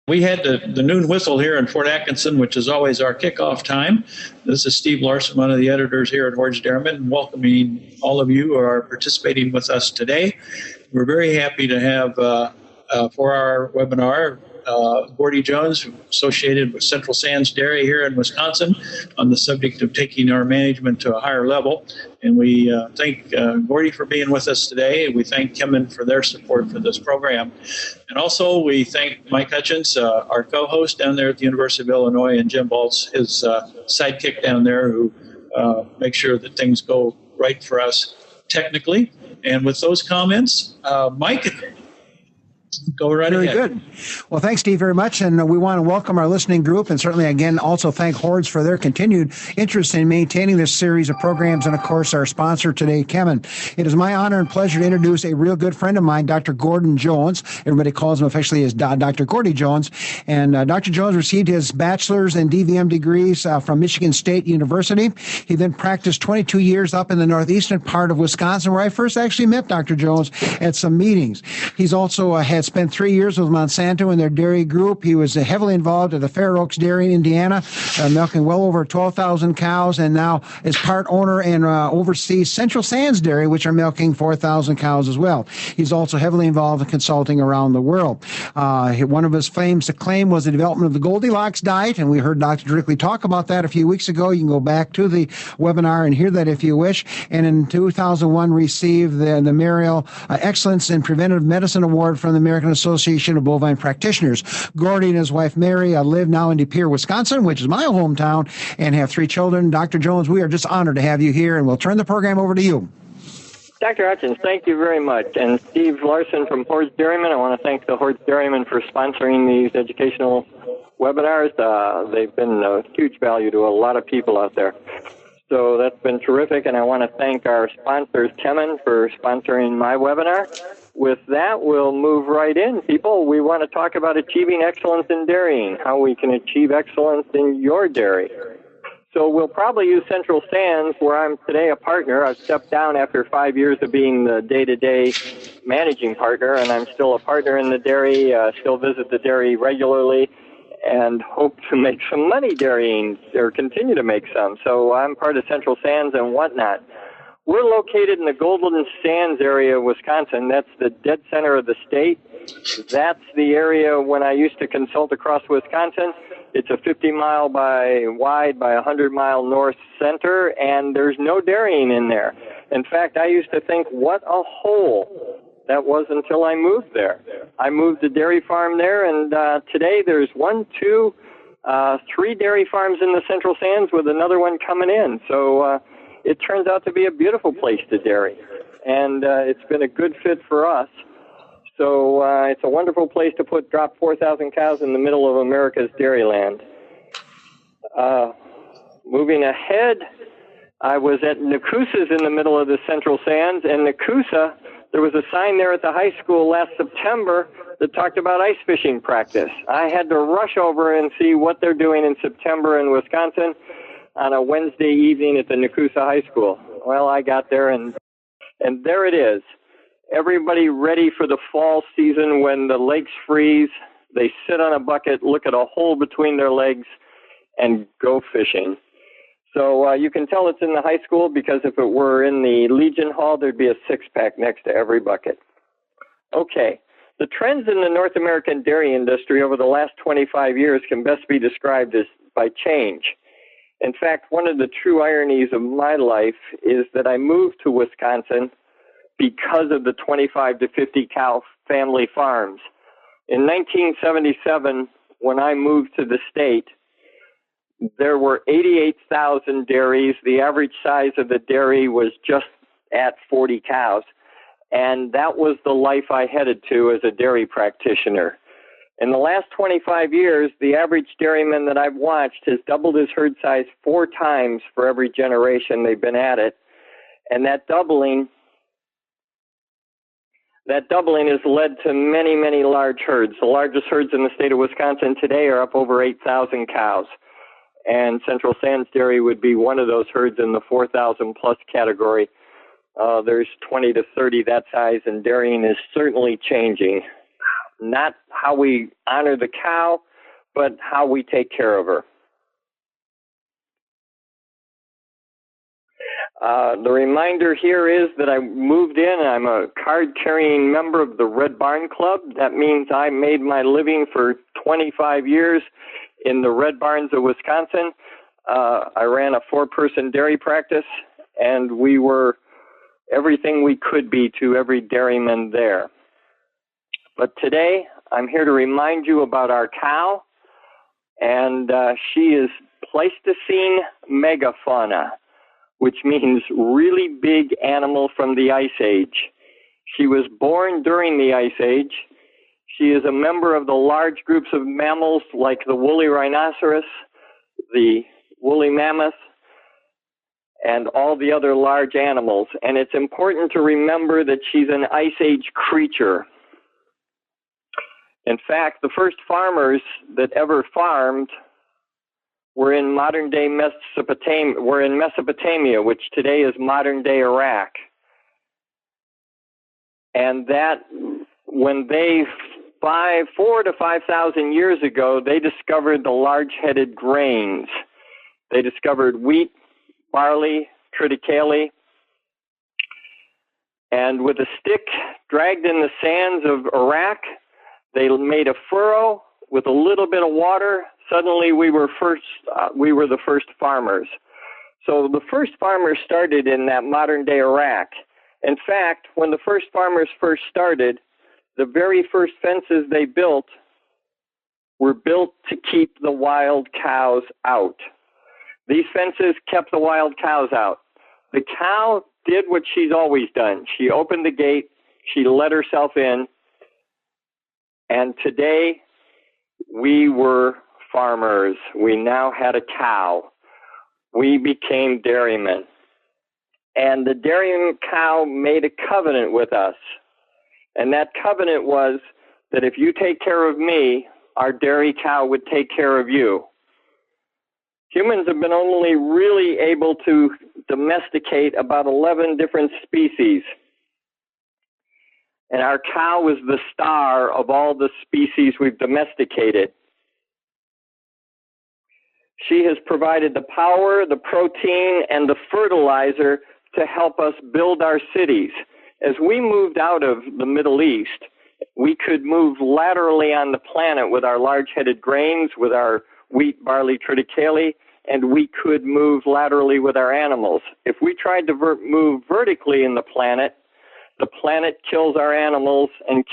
We had the noon whistle here in Fort Atkinson, which is always our kickoff time. This is Steve Larson, one of the editors here at Hoard's Dairyman, welcoming all of you who are participating with us today. We're very happy to have, for our webinar, Gordy Jones, associated with Central Sands Dairy here in Wisconsin, on the subject of taking our management to a higher level. And we thank Gordy for being with us today. We thank Kemen for their support for this program. And also we thank Mike Hutchins, our co-host down there at the University of Illinois, and Jim Baltz, his sidekick down there, who makes sure that things go right for us technically. And with those comments, Mike, go right ahead. Very good. Well, thanks, Steve, very much. And we want to welcome our listening group, and certainly, again, also thank Hoard's for their continued interest in maintaining this series of programs, and, of course, our sponsor today, Kemen. It is my honor and pleasure to introduce a real good friend of mine, Dr. Gordon Jones. Everybody calls him affectionately as Dr. Gordy Jones. And Dr. Jones received his bachelor's and DVM degrees from Michigan State University. He then practiced 22 years up in the northeastern part of Wisconsin, where I first actually met Dr. Jones at some meetings. He's also had spent 3 years with Monsanto in their dairy group. He was heavily involved at the Fair Oaks Dairy in Indiana, milking well over 12,000 cows, and now is part owner and oversees Central Sands Dairy, which are milking 4,000 cows as well. He's also heavily involved in consulting around the world. One of his claims to claim was the development of the Goldilocks diet, and we heard Dr. Drickley talk about that a few weeks ago. You can go back to the webinar and hear that if you wish. And in 2001, received the Mariel Excellence in Preventive Medicine Award from the American Association of Bovine Practitioners. Gordy and his wife Mary live now in De Pere, Wisconsin, which is my hometown, and have 3 children. Dr. Jones, we are just honored to have you here, and we'll turn the program over to you. Dr. Hutchins, thank you very much. And Steve Larson from Hoard's Dairyman, I want to thank the Hoard's Dairyman for sponsoring these educational webinars. They've been a huge value to a lot of people out there. So that's been terrific, and I want to thank our sponsors, Kemen, for sponsoring my webinar. With that, we'll move right in, people. We want to talk about achieving excellence in dairying, how we can achieve excellence in your dairy. So we'll probably use Central Sands, where I'm today a partner. I've stepped down after 5 years of being the day-to-day managing partner, and I'm still a partner in the dairy, still visit the dairy regularly, and hope to make some money dairying, or continue to make some. So I'm part of Central Sands and whatnot. We're located in the Golden Sands area of Wisconsin. That's the dead center of the state. That's the area when I used to consult across Wisconsin. It's a 50-mile wide by 100-mile north center, and there's no dairying in there. In fact, I used to think, what a hole that was until I moved there. I moved a dairy farm there, and today there's 3 dairy farms in the Central Sands with another one coming in. So it turns out to be a beautiful place to dairy, and it's been a good fit for us. So it's a wonderful place to drop 4,000 cows in the middle of America's dairyland. Moving ahead, I was at Nakusa's in the middle of the Central Sands, and Nakusa, there was a sign there at the high school last September that talked about ice fishing practice. I had to rush over and see what they're doing in September in Wisconsin on a Wednesday evening at the Nakusa High School. Well, I got there, and there it is. Everybody ready for the fall season when the lakes freeze. They sit on a bucket, look at a hole between their legs, and go fishing. So you can tell it's in the high school, because if it were in the Legion Hall, there'd be a 6-pack next to every bucket. Okay, the trends in the North American dairy industry over the last 25 years can best be described as by change. In fact, one of the true ironies of my life is that I moved to Wisconsin because of the 25 to 50 cow family farms. In 1977, when I moved to the state, there were 88,000 dairies. The average size of the dairy was just at 40 cows. And that was the life I headed to as a dairy practitioner. In the last 25 years, the average dairyman that I've watched has doubled his herd size 4 times for every generation they've been at it. And that doubling has led to many, many large herds. The largest herds in the state of Wisconsin today are up over 8,000 cows. And Central Sands Dairy would be one of those herds in the 4,000 plus category. There's 20 to 30 that size, and dairying is certainly changing. not how we honor the cow, but how we take care of her. The reminder here is that I moved in. I'm a card-carrying member of the Red Barn Club. That means I made my living for 25 years in the Red Barns of Wisconsin. I ran a 4-person dairy practice, and we were everything we could be to every dairyman there. But today, I'm here to remind you about our cow, and she is Pleistocene megafauna, which means really big animal from the Ice Age. She was born during the Ice Age. She is a member of the large groups of mammals like the woolly rhinoceros, the woolly mammoth, and all the other large animals. And it's important to remember that she's an Ice Age creature. In fact, the first farmers that ever farmed were in modern-day Mesopotamia, which today is modern-day Iraq. And that, when they, 4,000 to 5,000 years ago, they discovered the large-headed grains. They discovered wheat, barley, triticale, and with a stick dragged in the sands of Iraq, they made a furrow with a little bit of water. Suddenly we were the first farmers. So the first farmers started in that modern day Iraq. In fact, when the first farmers first started, the very first fences they built were built to keep the wild cows out. These fences kept the wild cows out. The cow did what she's always done. She opened the gate, she let herself in, and today we were farmers. We now had a cow. We became dairymen. And the dairy cow made a covenant with us. And that covenant was that if you take care of me, our dairy cow would take care of you. Humans have been only really able to domesticate about 11 different species. And our cow is the star of all the species we've domesticated. She has provided the power, the protein, and the fertilizer to help us build our cities. As we moved out of the Middle East, we could move laterally on the planet with our large-headed grains, with our wheat, barley, triticale, and we could move laterally with our animals. If we tried to move vertically in the planet kills our animals and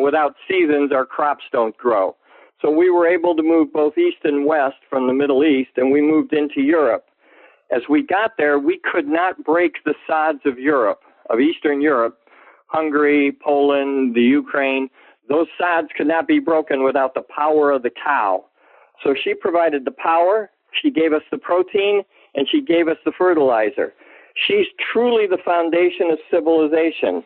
without seasons, our crops don't grow. So we were able to move both east and west from the Middle East, and we moved into Europe. As we got there, we could not break the sods of Europe, of Eastern Europe, Hungary, Poland, the Ukraine. Those sods could not be broken without the power of the cow. So she provided the power, she gave us the protein, and she gave us the fertilizer. She's truly the foundation of civilization.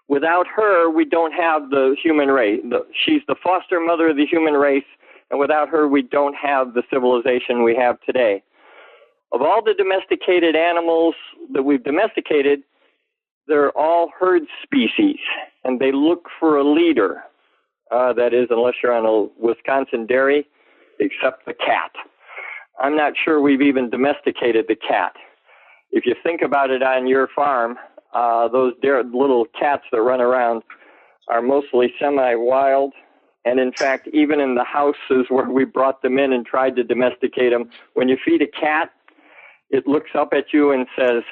Without her, we don't have the human race. She's the foster mother of the human race, and without her, we don't have the civilization we have today. Of all the domesticated animals that we've domesticated, they're all herd species, and they look for a leader. That is, unless you're on a Wisconsin dairy, except the cat. I'm not sure we've even domesticated the cat. If you think about it on your farm, those little cats that run around are mostly semi-wild. And in fact, even in the houses where we brought them in and tried to domesticate them, when you feed a cat, it looks up at you and says,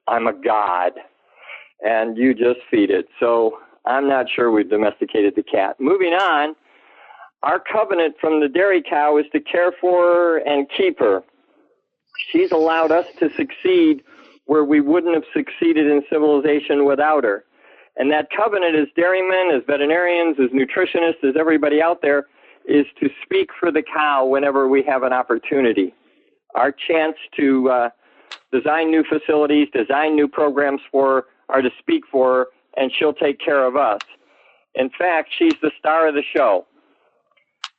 "I'm a god." And you just feed it. So I'm not sure we've domesticated the cat. Moving on, our covenant from the dairy cow is to care for her and keep her. She's allowed us to succeed where we wouldn't have succeeded in civilization without her. And that covenant as dairymen, as veterinarians, as nutritionists, as everybody out there, is to speak for the cow whenever we have an opportunity. Our chance to design new facilities, design new programs for her, are to speak for her, and she'll take care of us. In fact, she's the star of the show.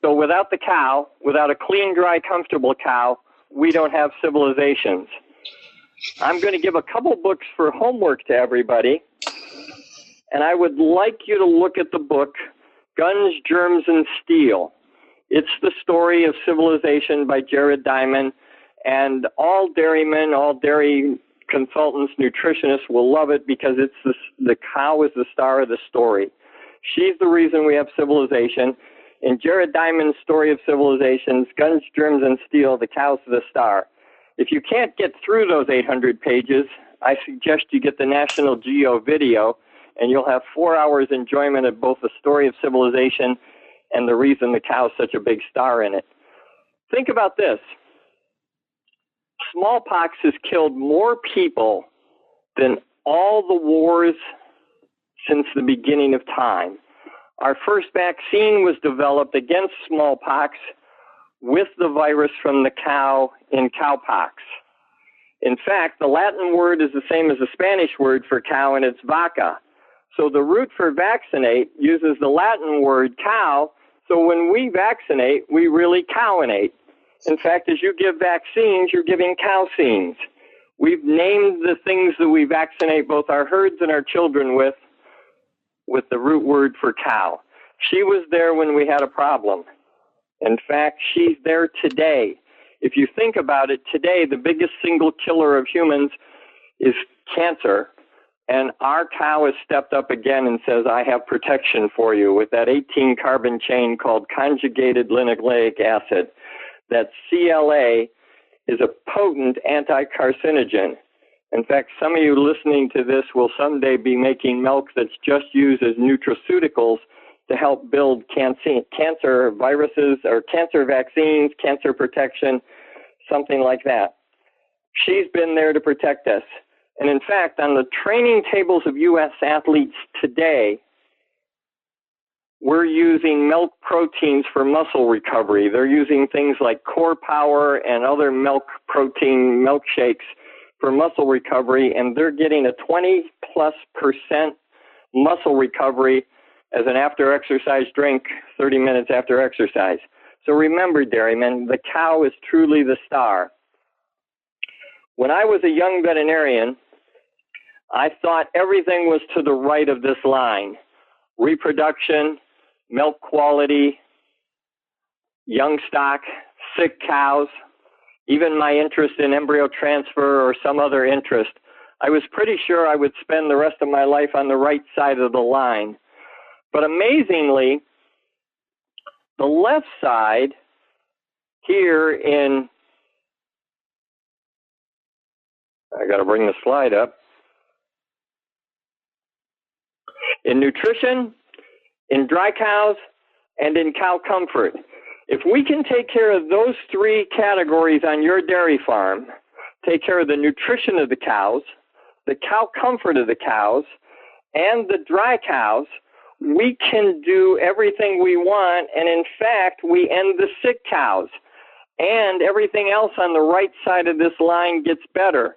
So without the cow, without a clean, dry, comfortable cow, we don't have civilizations. I'm going to give a couple books for homework to everybody. And I would like you to look at the book, Guns, Germs, and Steel. It's the story of civilization by Jared Diamond, and all dairymen, all dairy consultants, nutritionists will love it because it's the cow is the star of the story. She's the reason we have civilization. In Jared Diamond's story of civilizations, Guns, Germs, and Steel, the cow's the star. If you can't get through those 800 pages, I suggest you get the National Geo video, and you'll have 4 hours enjoyment of both the story of civilization and the reason the cow's such a big star in it. Think about this. Smallpox has killed more people than all the wars since the beginning of time. Our first vaccine was developed against smallpox with the virus from the cow in cowpox. In fact, the Latin word is the same as the Spanish word for cow, and it's vaca. So the root for vaccinate uses the Latin word cow, so when we vaccinate, we really cowinate. In fact, as you give vaccines, you're giving cowscenes. We've named the things that we vaccinate both our herds and our children with the root word for cow. She was there when we had a problem. In fact, she's there today. If you think about it, today the biggest single killer of humans is cancer. And our cow has stepped up again and says, I have protection for you with that 18 carbon chain called conjugated linoleic acid. That CLA is a potent anti-carcinogen. In fact, some of you listening to this will someday be making milk that's just used as nutraceuticals to help build cancer viruses or cancer vaccines, cancer protection, something like that. She's been there to protect us. And in fact, on the training tables of U.S. athletes today, we're using milk proteins for muscle recovery. They're using things like Core Power and other milk protein milkshakes for muscle recovery, and they're getting a 20+% muscle recovery as an after-exercise drink 30 minutes after exercise. So remember, dairymen, the cow is truly the star. When I was a young veterinarian, I thought everything was to the right of this line. Reproduction, milk quality, young stock, sick cows, even my interest in embryo transfer or some other interest. I was pretty sure I would spend the rest of my life on the right side of the line. But amazingly, the left side here in, I got to bring the slide up, in nutrition, in dry cows, and in cow comfort. If we can take care of those three categories on your dairy farm, take care of the nutrition of the cows, the cow comfort of the cows, and the dry cows, we can do everything we want, and in fact, we end the sick cows. And everything else on the right side of this line gets better.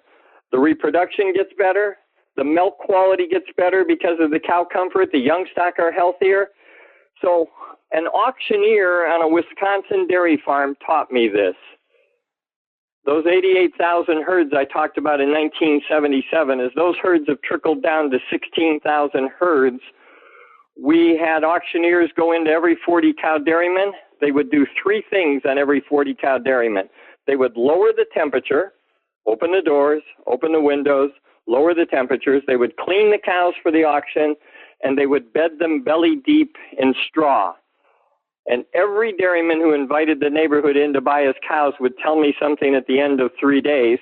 The reproduction gets better. The milk quality gets better because of the cow comfort. The young stock are healthier. So an auctioneer on a Wisconsin dairy farm taught me this. Those 88,000 herds I talked about in 1977, as those herds have trickled down to 16,000 herds, we had auctioneers go into every 40-cow dairyman. They would do three things on every 40-cow dairyman. They would lower the temperature, open the doors, open the windows, lower the temperatures. They would clean the cows for the auction, and they would bed them belly deep in straw. And every dairyman who invited the neighborhood in to buy his cows would tell me something at the end of 3 days,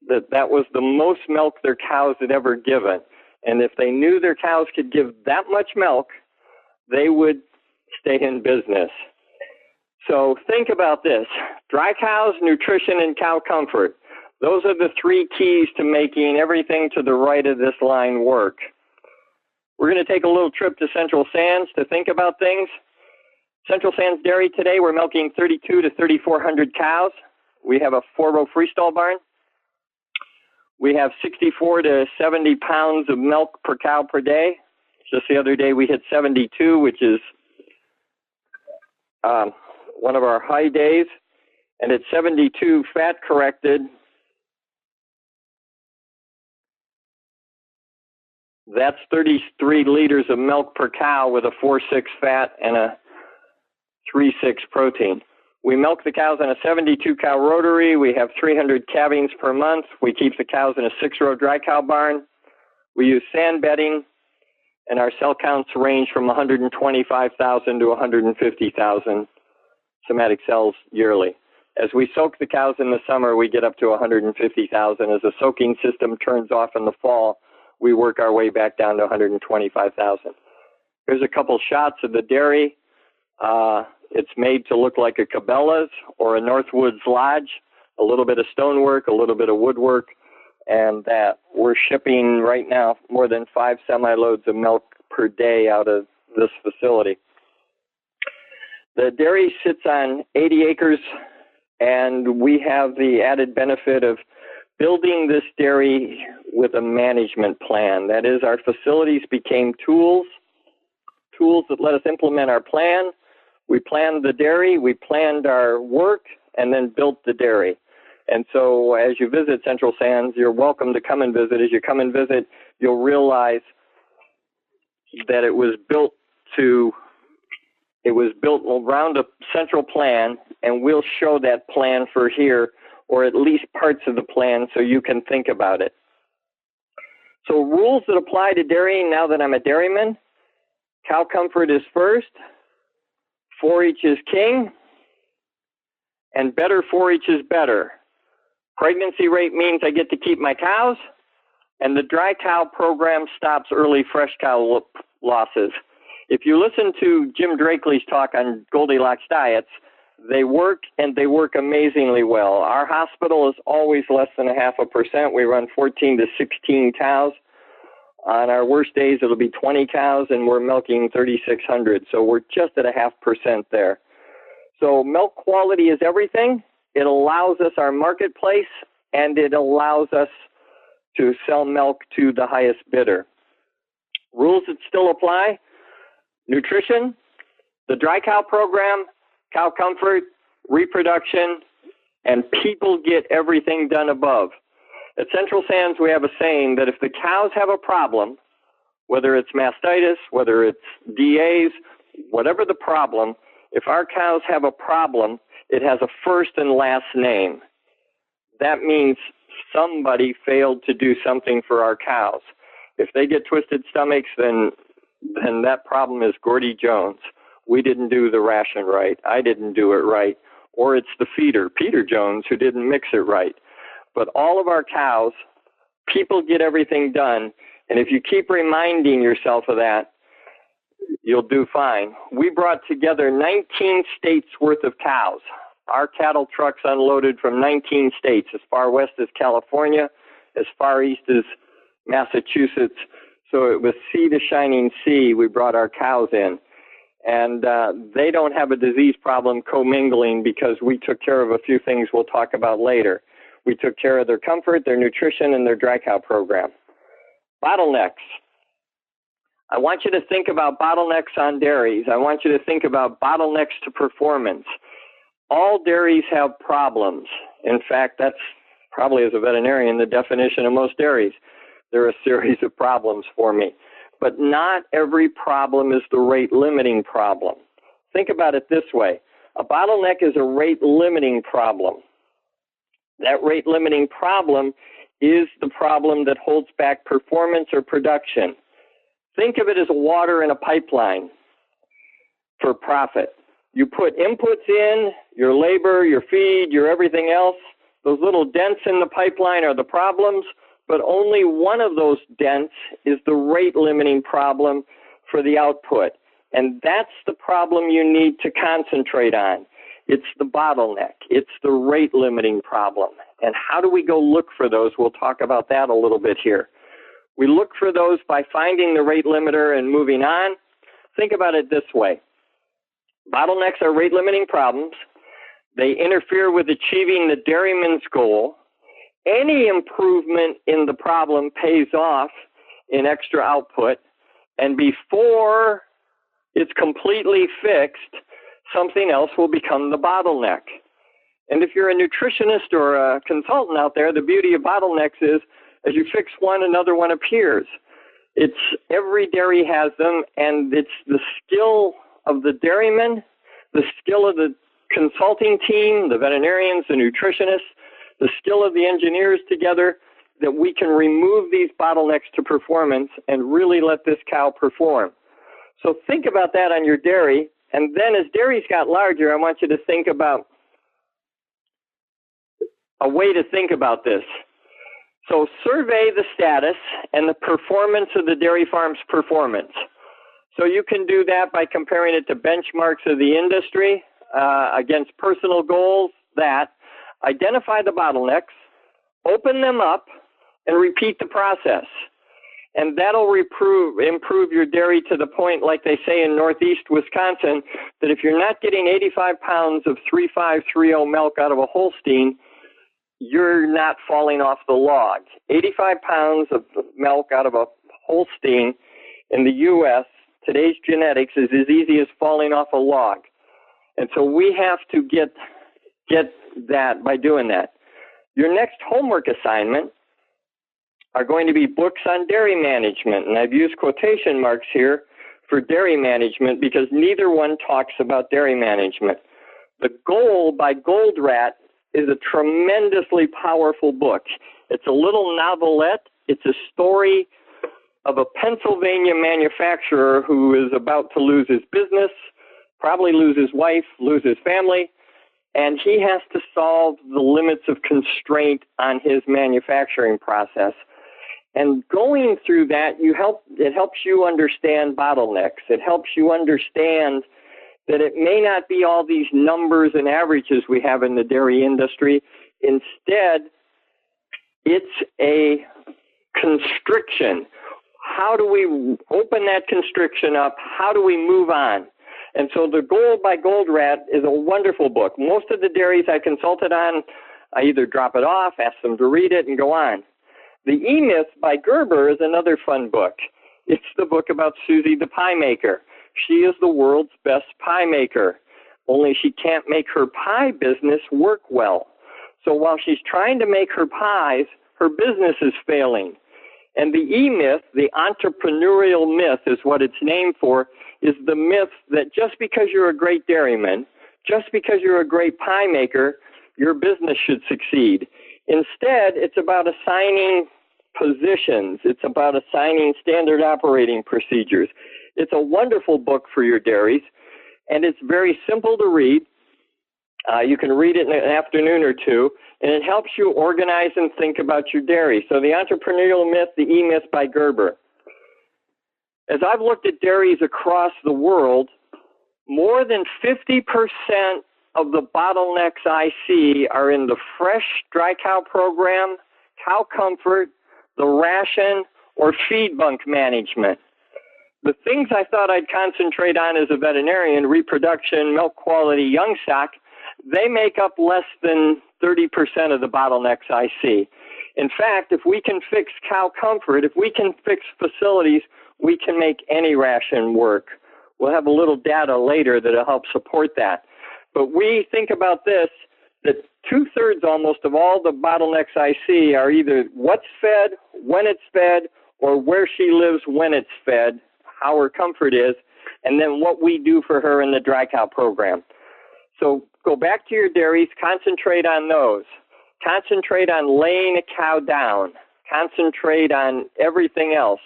that was the most milk their cows had ever given. And if they knew their cows could give that much milk, they would stay in business. So think about this. Dry cows, nutrition, and cow comfort. Those are the three keys to making everything to the right of this line work. We're going to take a little trip to Central Sands to think about things. Central Sands Dairy today, we're milking 3,200 to 3,400 cows. We have a 4-row freestall barn. We have 64 to 70 pounds of milk per cow per day. Just the other day we hit 72, which is one of our high days. And at 72 fat corrected, That's 33 liters of milk per cow with a 4-6 fat and a 3-6 protein. We milk the cows in a 72-cow rotary. We have 300 calvings per month. We keep the cows in a 6-row dry cow barn. We use sand bedding, and our cell counts range from 125,000 to 150,000 somatic cells yearly. As we soak the cows in the summer, we get up to 150,000. As the soaking system turns off in the fall, we work our way back down to 125,000. Here's a couple shots of the dairy. It's made to look like a Cabela's or a Northwoods Lodge, a little bit of stonework, a little bit of woodwork, and that we're shipping right now more than 5 semi-loads of milk per day out of this facility. The dairy sits on 80 acres, and we have the added benefit of building this dairy with a management plan. That is, our facilities became tools that let us implement our plan. We planned the dairy, we planned our work, and then built the dairy. And so as you visit Central Sands, you're welcome to come and visit. As you come and visit, you'll realize that it was built around a central plan, and we'll show that plan for here, or at least parts of the plan, so you can think about it. So rules that apply to dairying now that I'm a dairyman: cow comfort is first, 4-H is king, and better 4-H is better. Pregnancy rate means I get to keep my cows, and the dry cow program stops early fresh cow losses. If you listen to Jim Drakely's talk on Goldilocks diets, they work, and they work amazingly well. Our hospital is always less than 0.5%. We run 14 to 16 cows. On our worst days, it'll be 20 cows, and we're milking 3,600. So we're just at 0.5% there. So milk quality is everything. It allows us our marketplace, and it allows us to sell milk to the highest bidder. Rules that still apply: nutrition, the dry cow program, cow comfort, reproduction, and people get everything done above. At Central Sands, we have a saying that if the cows have a problem, whether it's mastitis, whether it's DAs, whatever the problem, if our cows have a problem, it has a first and last name. That means somebody failed to do something for our cows. If they get twisted stomachs, then that problem is Gordy Jones. We didn't do the ration right. I didn't do it right. Or it's the feeder, Peter Jones, who didn't mix it right. But all of our cows, people get everything done. And if you keep reminding yourself of that, you'll do fine. We brought together 19 states worth of cows. Our cattle trucks unloaded from 19 states, as far west as California, as far east as Massachusetts. So it was sea to shining sea we brought our cows in. And they don't have a disease problem commingling because we took care of a few things we'll talk about later. We took care of their comfort, their nutrition, and their dry cow program. Bottlenecks. I want you to think about bottlenecks on dairies. I want you to think about bottlenecks to performance. All dairies have problems. In fact, that's probably, as a veterinarian, the definition of most dairies. They're a series of problems for me. But not every problem is the rate-limiting problem. Think about it this way. A bottleneck is a rate-limiting problem. That rate-limiting problem is the problem that holds back performance or production. Think of it as water in a pipeline for profit. You put inputs in, your labor, your feed, your everything else. Those little dents in the pipeline are the problems, but only one of those dents is the rate-limiting problem for the output. And that's the problem you need to concentrate on. It's the bottleneck. It's the rate-limiting problem. And how do we go look for those? We'll talk about that a little bit here. We look for those by finding the rate limiter and moving on. Think about it this way. Bottlenecks are rate-limiting problems. They interfere with achieving the dairyman's goal. Any improvement in the problem pays off in extra output. And before it's completely fixed, something else will become the bottleneck. And if you're a nutritionist or a consultant out there, the beauty of bottlenecks is as you fix one, another one appears. It's every dairy has them, and it's the skill of the dairyman, the skill of the consulting team, the veterinarians, the nutritionists, the skill of the engineers together, that we can remove these bottlenecks to performance and really let this cow perform. So think about that on your dairy. And then as dairies got larger, I want you to think about a way to think about this. So survey the status and the performance of the dairy farm's performance. So you can do that by comparing it to benchmarks of the industry against personal goals, that identify the bottlenecks, open them up, and repeat the process. And that'll improve your dairy to the point, like they say in Northeast Wisconsin, that if you're not getting 85 pounds of 3530 milk out of a Holstein, you're not falling off the log. 85 pounds of milk out of a Holstein in the U.S., today's genetics, is as easy as falling off a log. And so we have to get that by doing that. Your next homework assignment are going to be books on dairy management. And I've used quotation marks here for dairy management because neither one talks about dairy management. The Goal by Goldratt is a tremendously powerful book. It's a little novelette. It's a story of a Pennsylvania manufacturer who is about to lose his business, probably lose his wife, lose his family, and he has to solve the limits of constraint on his manufacturing process. And going through that, it helps you understand bottlenecks. It helps you understand that it may not be all these numbers and averages we have in the dairy industry. Instead, it's a constriction. How do we open that constriction up? How do we move on? And so The Goal by Goldratt is a wonderful book. Most of the dairies I consulted on, I either drop it off, ask them to read it, and go on. The E-Myth by Gerber is another fun book. It's the book about Susie the pie maker. She is the world's best pie maker, only she can't make her pie business work well. So while she's trying to make her pies, her business is failing. And the E-Myth, the entrepreneurial myth is what it's named for, is the myth that just because you're a great dairyman, just because you're a great pie maker, your business should succeed. Instead, it's about assigning positions. It's about assigning standard operating procedures. It's a wonderful book for your dairies, and it's very simple to read. You can read it in an afternoon or two, and it helps you organize and think about your dairy. So the entrepreneurial myth, the E-Myth by Gerber. As I've looked at dairies across the world, more than 50% of the bottlenecks I see are in the fresh dry cow program, cow comfort, the ration, or feed bunk management. The things I thought I'd concentrate on as a veterinarian, reproduction, milk quality, young stock, they make up less than 30% of the bottlenecks I see. In fact, if we can fix cow comfort, if we can fix facilities, we can make any ration work. We'll have a little data later that'll help support that. But we think about this, that 2/3 almost of all the bottlenecks I see are either what's fed, when it's fed, or where she lives when it's fed, how her comfort is, and then what we do for her in the dry cow program. So go back to your dairies, concentrate on those. Concentrate on laying a cow down. Concentrate on everything else.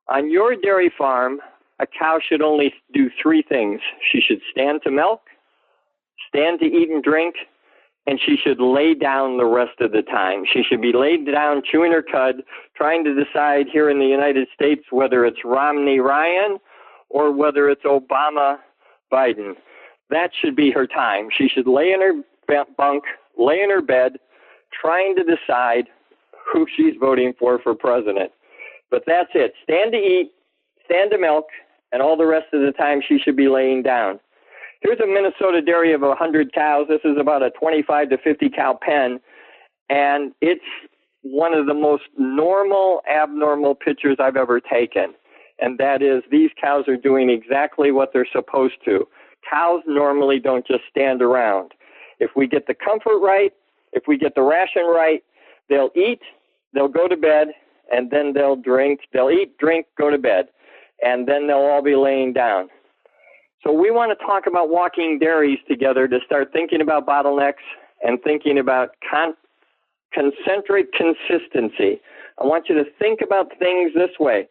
On your dairy farm, a cow should only do 3 things. She should stand to milk, stand to eat and drink, and she should lay down the rest of the time. She should be laid down, chewing her cud, trying to decide here in the United States whether it's Romney-Ryan or whether it's Obama-Biden. That should be her time. She should lay in her bunk, lay in her bed, trying to decide who she's voting for president. But that's it. Stand to eat, stand to milk, and all the rest of the time she should be laying down. Here's a Minnesota dairy of 100 cows. This is about a 25 to 50 cow pen, and it's one of the most normal, abnormal pictures I've ever taken, and that is these cows are doing exactly what they're supposed to. Cows normally don't just stand around. If we get the comfort right, if we get the ration right, they'll eat, they'll go to bed, and then they'll eat, drink, go to bed, and then they'll all be laying down. So we want to talk about walking dairies together to start thinking about bottlenecks and thinking about concentric consistency. I want you to think about things this way.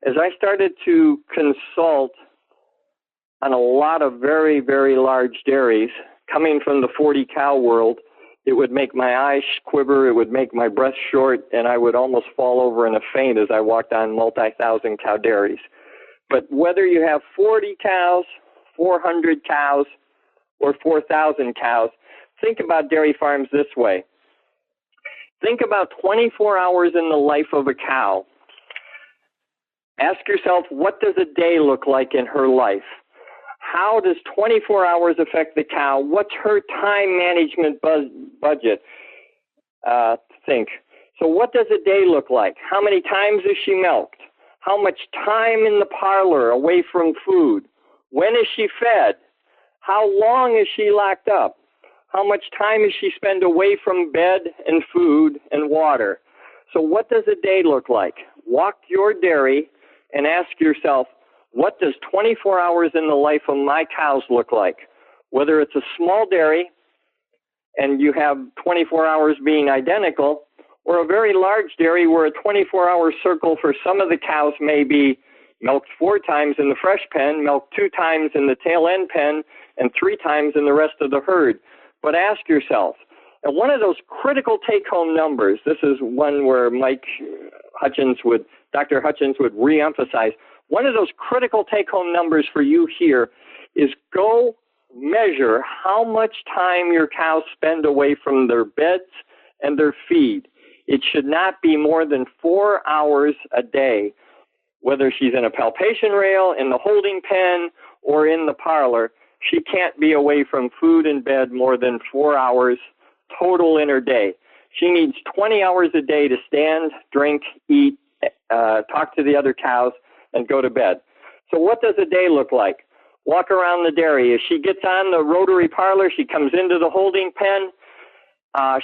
As I started to consult on a lot of very, very large dairies, coming from the 40 cow world, it would make my eyes quiver, it would make my breath short, and I would almost fall over in a faint as I walked on multi-thousand cow dairies. But whether you have 40 cows, 400 cows, or 4,000 cows, think about dairy farms this way. Think about 24 hours in the life of a cow. Ask yourself, what does a day look like in her life? How does 24 hours affect the cow? What's her time management budget? Think. So what does a day look like? How many times is she milked? How much time in the parlor away from food? When is she fed? How long is she locked up? How much time is she spent away from bed and food and water? So what does a day look like? Walk your dairy and ask yourself, what does 24 hours in the life of my cows look like? Whether it's a small dairy and you have 24 hours being identical, or a very large dairy where a 24-hour circle for some of the cows may be milked 4 times in the fresh pen, milked 2 times in the tail end pen, and 3 times in the rest of the herd. But ask yourself, and one of those critical take-home numbers, this is one where Dr. Hutchins would reemphasize, one of those critical take-home numbers for you here is go measure how much time your cows spend away from their beds and their feed. It should not be more than 4 hours a day, whether she's in a palpation rail, in the holding pen, or in the parlor. She can't be away from food and bed more than 4 hours total in her day. She needs 20 hours a day to stand, drink, eat, talk to the other cows, and go to bed. So what does a day look like? Walk around the dairy. As she gets on the rotary parlor, she comes into the holding pen.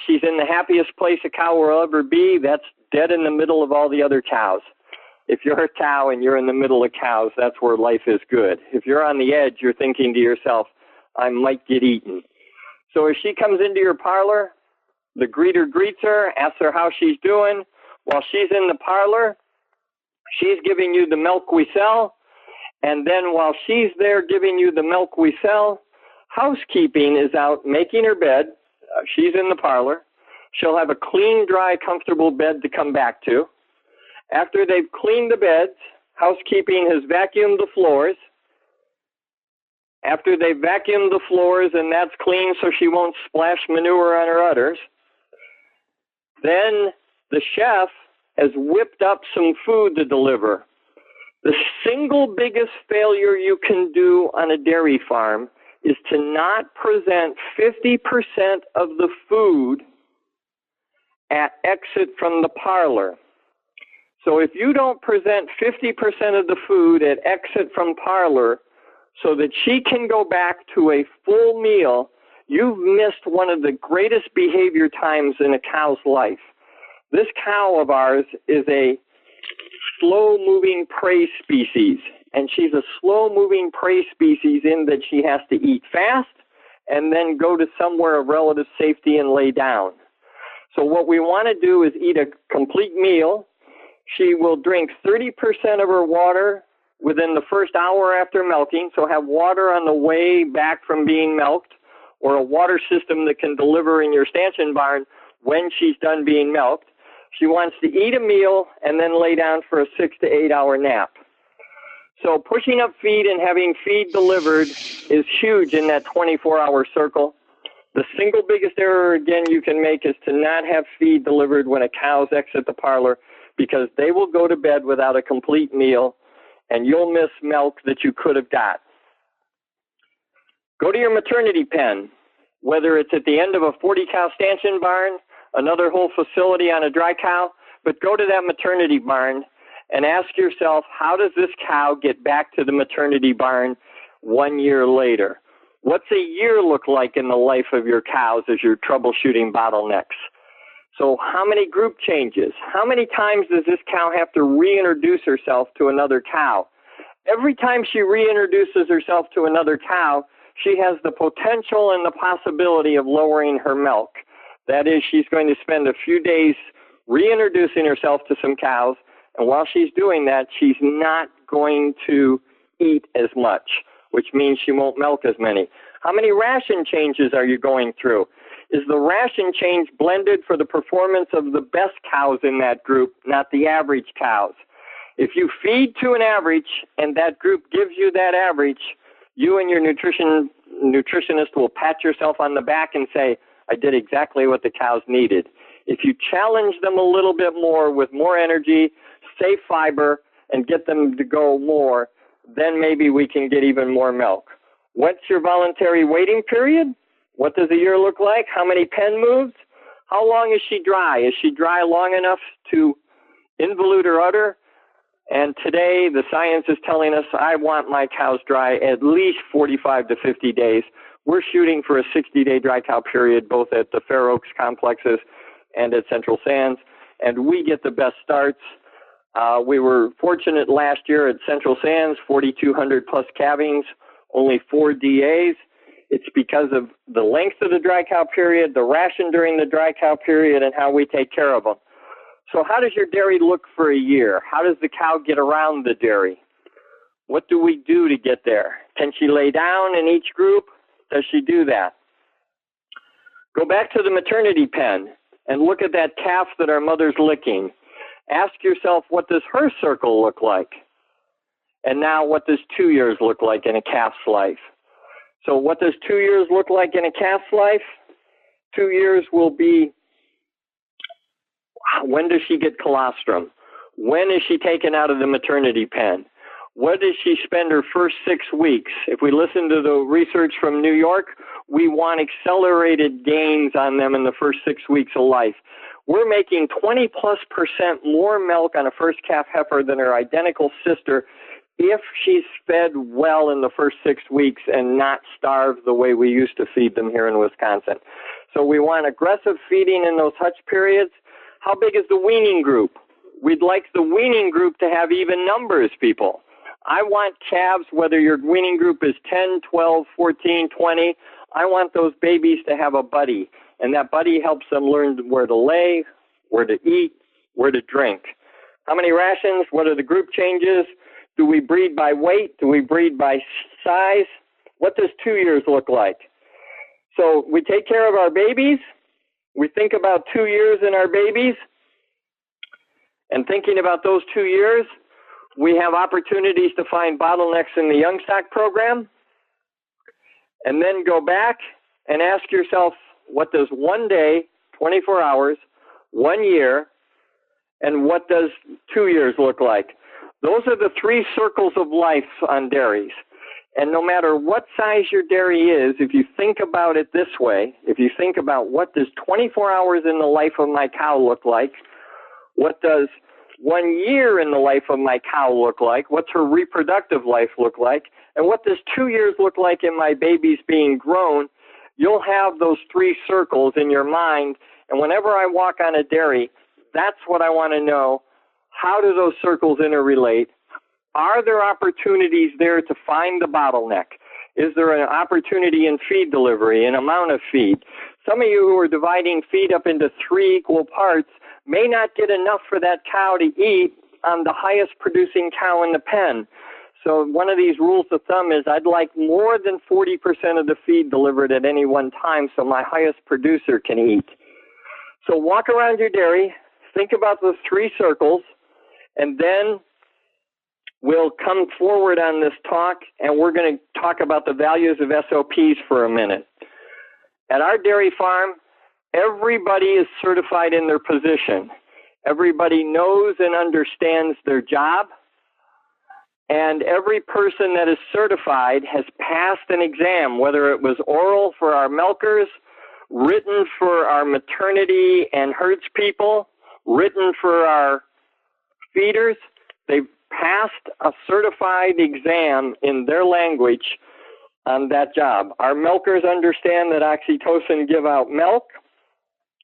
She's in the happiest place a cow will ever be. That's dead in the middle of all the other cows. If you're a cow and you're in the middle of cows, that's where life is good. If you're on the edge, you're thinking to yourself, I might get eaten. So as she comes into your parlor, the greeter greets her, asks her how she's doing. While she's in the parlor, she's giving you the milk we sell. And then while she's there giving you the milk we sell, housekeeping is out making her bed. She's in the parlor. She'll have a clean, dry, comfortable bed to come back to. After they've cleaned the beds, housekeeping has vacuumed the floors. After they've vacuumed the floors and that's clean so she won't splash manure on her udders, then the chef has whipped up some food to deliver. The single biggest failure you can do on a dairy farm is to not present 50% of the food at exit from the parlor. So if you don't present 50% of the food at exit from parlor so that she can go back to a full meal, you've missed one of the greatest behavior times in a cow's life. This cow of ours is a slow-moving prey species, and she's a slow-moving prey species in that she has to eat fast and then go to somewhere of relative safety and lay down. So what we want to do is eat a complete meal. She will drink 30% of her water within the first hour after milking, so have water on the way back from being milked, or a water system that can deliver in your stanchion barn when she's done being milked. She wants to eat a meal and then lay down for a 6 to 8 hour nap. So pushing up feed and having feed delivered is huge in that 24-hour circle. The single biggest error, again, you can make is to not have feed delivered when a cow's exit the parlor, because they will go to bed without a complete meal, and you'll miss milk that you could have got. Go to your maternity pen, whether it's at the end of a 40-cow stanchion barn, another whole facility on a dry cow, but go to that maternity barn and ask yourself, how does this cow get back to the maternity barn 1 year later? What's a year look like in the life of your cows as you're troubleshooting bottlenecks? So how many group changes? How many times does this cow have to reintroduce herself to another cow? Every time she reintroduces herself to another cow, she has the potential and the possibility of lowering her milk. That is, she's going to spend a few days reintroducing herself to some cows, and while she's doing that, she's not going to eat as much, which means she won't milk as many. How many ration changes are you going through? Is the ration change blended for the performance of the best cows in that group, not the average cows? If you feed to an average and that group gives you that average, you and your nutritionist will pat yourself on the back and say, I did exactly what the cows needed. If you challenge them a little bit more with more energy, save fiber, and get them to go more, then maybe we can get even more milk. What's your voluntary waiting period? What does a year look like? How many pen moves? How long is she dry? Is she dry long enough to involute her udder? And today, the science is telling us I want my cows dry at least 45 to 50 days. We're shooting for a 60-day dry cow period, both at the Fair Oaks complexes and at Central Sands, and we get the best starts. We were fortunate last year at Central Sands, 4,200 plus calvings, only 4 DAs. It's because of the length of the dry cow period, the ration during the dry cow period, and how we take care of them. So how does your dairy look for a year? How does the cow get around the dairy? What do we do to get there? Can she lay down in each group? Does she do that? Go back to the maternity pen and look at that calf that our mother's licking. Ask yourself, what does her circle look like? And now, what does 2 years look like in a calf's life? So what does 2 years look like in a calf's life? 2 years will be, when does she get colostrum? When is she taken out of the maternity pen? What does she spend her first 6 weeks? If we listen to the research from New York, we want accelerated gains on them in the first 6 weeks of life. We're making 20+% more milk on a first calf heifer than her identical sister if she's fed well in the first 6 weeks and not starved the way we used to feed them here in Wisconsin. So we want aggressive feeding in those hutch periods. How big is the weaning group? We'd like the weaning group to have even numbers, people. I want calves, whether your weaning group is 10, 12, 14, 20, I want those babies to have a buddy. And that buddy helps them learn where to lay, where to eat, where to drink. How many rations? What are the group changes? Do we breed by weight? Do we breed by size? What does 2 years look like? So we take care of our babies. We think about 2 years in our babies. And thinking about those 2 years, we have opportunities to find bottlenecks in the young stock program. And then go back and ask yourself, what does 1 day, 24 hours, 1 year, and what does 2 years look like? Those are the 3 circles of life on dairies. And no matter what size your dairy is, if you think about it this way, if you think about what does 24 hours in the life of my cow look like, what does 1 year in the life of my cow look like, what's her reproductive life look like, and what does 2 years look like in my babies being grown, you'll have those 3 circles in your mind. And whenever I walk on a dairy, that's what I want to know. How do those circles interrelate? Are there opportunities there to find the bottleneck? Is there an opportunity in feed delivery, an amount of feed? Some of you who are dividing feed up into 3 equal parts may not get enough for that cow to eat on the highest producing cow in the pen. So one of these rules of thumb is I'd like more than 40% of the feed delivered at any one time so my highest producer can eat. So walk around your dairy, think about those 3 circles, and then we'll come forward on this talk, and we're going to talk about the values of SOPs for a minute. At our dairy farm, everybody is certified in their position. Everybody knows and understands their job, and every person that is certified has passed an exam, whether it was oral for our milkers, written for our maternity and herds people, written for our feeders. They've passed a certified exam in their language on that job. Our milkers understand that oxytocin give out milk.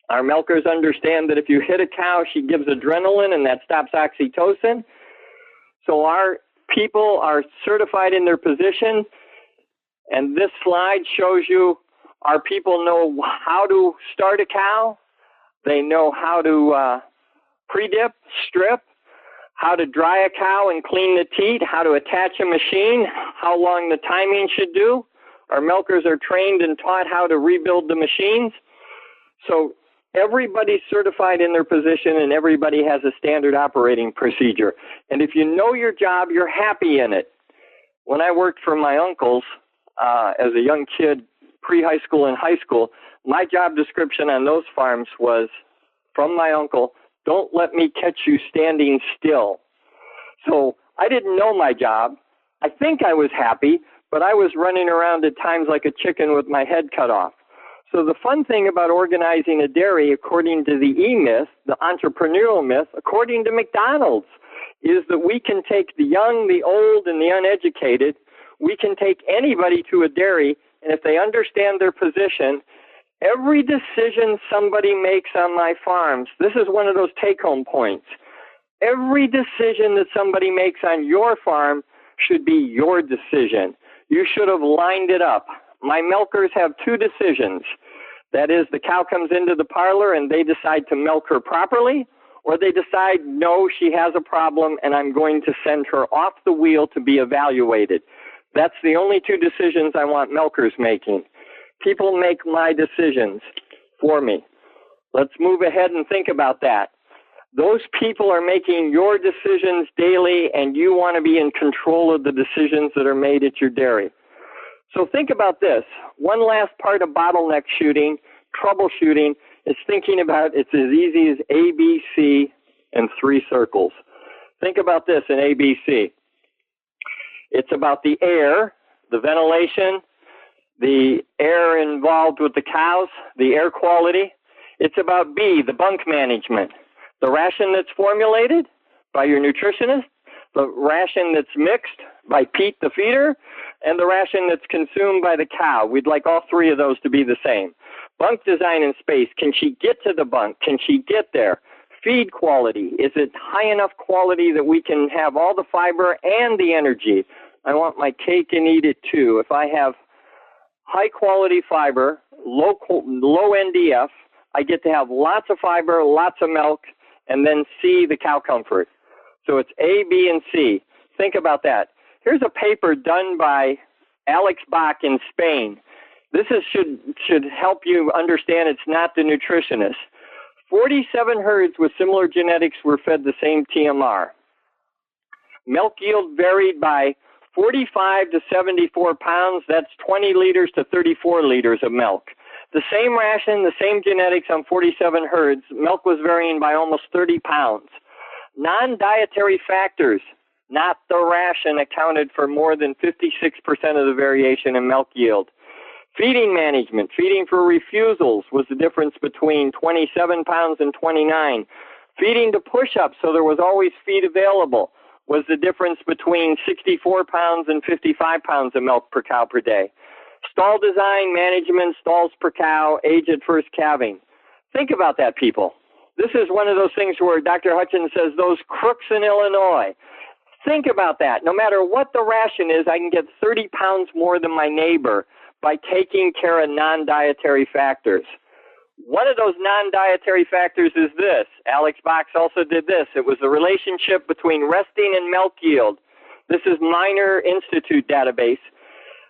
Our milkers understand that if you hit a cow, she gives adrenaline, and that stops oxytocin. So our people are certified in their position, and this slide shows you our people know how to start a cow. They know how to pre-dip, strip, how to dry a cow and clean the teat, how to attach a machine, how long the timing should do. Our milkers are trained and taught how to rebuild the machines. So everybody's certified in their position, and everybody has a standard operating procedure. And if you know your job, you're happy in it. When I worked for my uncles as a young kid, pre-high school and high school, my job description on those farms was, from my uncle, don't let me catch you standing still. So I didn't know my job. I think I was happy, but I was running around at times like a chicken with my head cut off. So the fun thing about organizing a dairy, according to the E-myth, the entrepreneurial myth, according to McDonald's, is that we can take the young, the old, and the uneducated. We can take anybody to a dairy, and if they understand their position, every decision somebody makes on my farms, this is one of those take-home points. Every decision that somebody makes on your farm should be your decision. You should have lined it up. My milkers have two decisions. That is, the cow comes into the parlor and they decide to milk her properly, or they decide, no, she has a problem and I'm going to send her off the wheel to be evaluated. That's the only two decisions I want milkers making. People make my decisions for me. Let's move ahead and think about that. Those people are making your decisions daily, and you want to be in control of the decisions that are made at your dairy. So think about this. One last part of bottleneck shooting, troubleshooting, is thinking about it's as easy as A, B, C, and 3 circles. Think about this in A, B, C. It's about the air, the ventilation, the air involved with the cows, the air quality. It's about B, the bunk management, the ration that's formulated by your nutritionist, the ration that's mixed by Pete the feeder, and the ration that's consumed by the cow. We'd like all 3 of those to be the same. Bunk design and space. Can she get to the bunk? Can she get there? Feed quality. Is it high enough quality that we can have all the fiber and the energy? I want my cake and eat it too. If I have high quality fiber, low NDF, I get to have lots of fiber, lots of milk, and then C, the cow comfort. So it's A, B, and C. Think about that. Here's a paper done by Alex Bach in Spain. This should help you understand it's not the nutritionist. 47 herds with similar genetics were fed the same TMR. Milk yield varied by 45 to 74 pounds. That's 20 liters to 34 liters of milk. The same ration, the same genetics on 47 herds, milk was varying by almost 30 pounds. Non-dietary factors, not the ration, accounted for more than 56% of the variation in milk yield. Feeding management, feeding for refusals was the difference between 27 pounds and 29. Feeding to push-ups, so there was always feed available, was the difference between 64 pounds and 55 pounds of milk per cow per day. Stall design, management, stalls per cow, age at first calving. Think about that, people. This is one of those things where Dr. Hutchins says, those crooks in Illinois. Think about that. No matter what the ration is, I can get 30 pounds more than my neighbor by taking care of non-dietary factors. One of those non-dietary factors is this. Alex Box also did this. It was the relationship between resting and milk yield. This is Minor Institute database.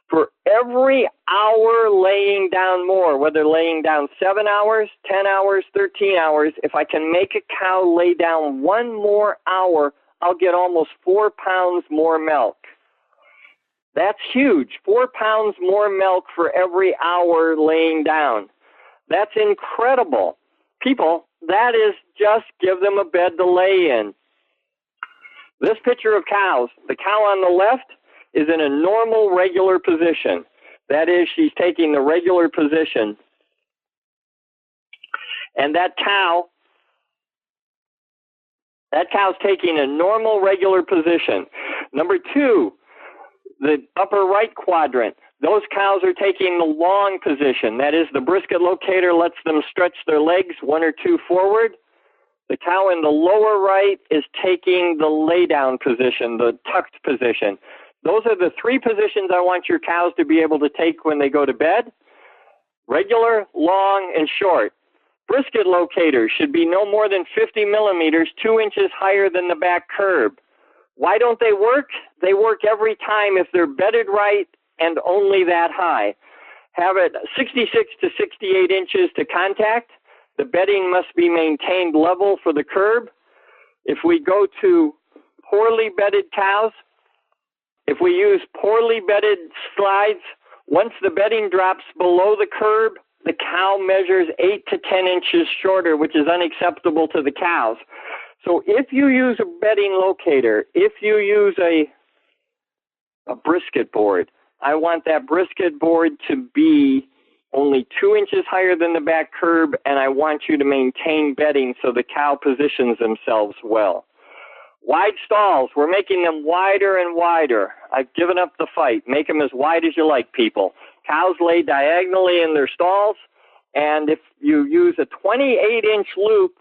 For every hour laying down more, whether laying down 7 hours, 10 hours, 13 hours, if I can make a cow lay down 1 more hour, I'll get almost 4 pounds more milk. That's huge. 4 pounds more milk for every hour laying down. That's incredible. People, that is just give them a bed to lay in. This picture of cows, the cow on the left is in a normal, regular position. That is, she's taking the regular position. And that cow's taking a normal, regular position. Number 2, the upper right quadrant, Those cows are taking the long position. That is, the brisket locator lets them stretch their legs 1 or 2 forward. The cow in the lower right is taking the lay down position, the tucked position. Those are the 3 positions I want your cows to be able to take when they go to bed: regular, long, and short. Brisket locators should be no more than 50 millimeters, 2 inches higher than the back curb. Why don't they work? They work every time if they're bedded right and only that high. Have it 66 to 68 inches to contact. The bedding must be maintained level for the curb. If we go to poorly bedded cows, if we use poorly bedded slides, once the bedding drops below the curb, the cow measures 8 to 10 inches shorter, which is unacceptable to the cows. So if you use a bedding locator, if you use a brisket board, I want that brisket board to be only 2 inches higher than the back curb, and I want you to maintain bedding so the cow positions themselves well. Wide stalls, we're making them wider and wider. I've given up the fight. Make them as wide as you like, people. Cows lay diagonally in their stalls, and if you use a 28-inch loop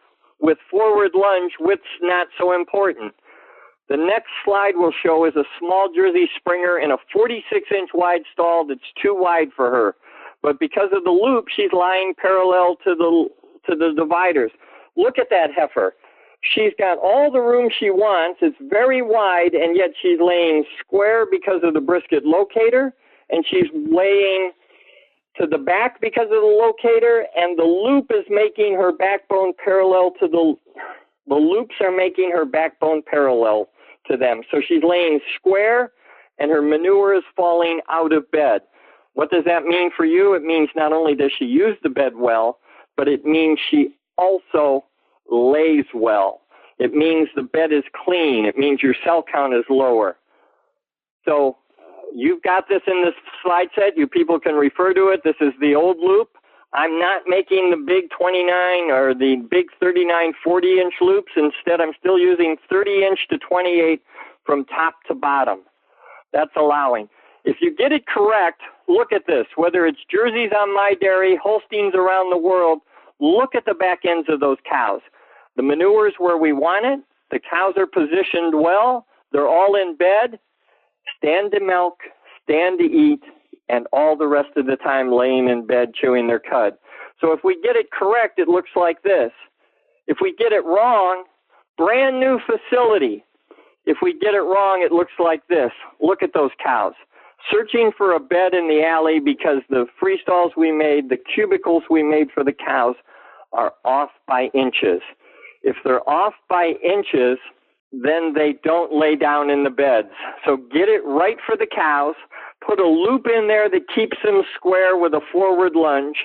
with forward lunge, width's not so important. The next slide we'll show is a small Jersey Springer in a 46-inch wide stall that's too wide for her. But because of the loop, she's lying parallel to the dividers. Look at that heifer. She's got all the room she wants. It's very wide, and yet she's laying square because of the brisket locator, and she's laying to the back because of the locator, and the loop is making her backbone parallel to the loops are making her backbone parallel to them. So she's laying square, and her manure is falling out of bed. What does that mean for you? It means not only does she use the bed well, but it means she also lays well. It means the bed is clean. It means your cell count is lower. So you've got this in this slide set. You people can refer to it. This is the old loop. I'm not making the big 29 or the big 39, 40-inch loops. Instead, I'm still using 30-inch to 28 from top to bottom. That's allowing. If you get it correct, look at this. Whether it's Jerseys on my dairy, Holsteins around the world, look at the back ends of those cows. The manure is where we want it. The cows are positioned well. They're all in bed. Stand to milk, stand to eat, and all the rest of the time laying in bed chewing their cud. So if we get it correct, it looks like this. If we get it wrong, brand new facility. If we get it wrong, it looks like this. Look at those cows. Searching for a bed in the alley because the freestalls we made, the cubicles we made for the cows are off by inches. If they're off by inches, then they don't lay down in the beds. So get it right for the cows. Put a loop in there that keeps them square with a forward lunge.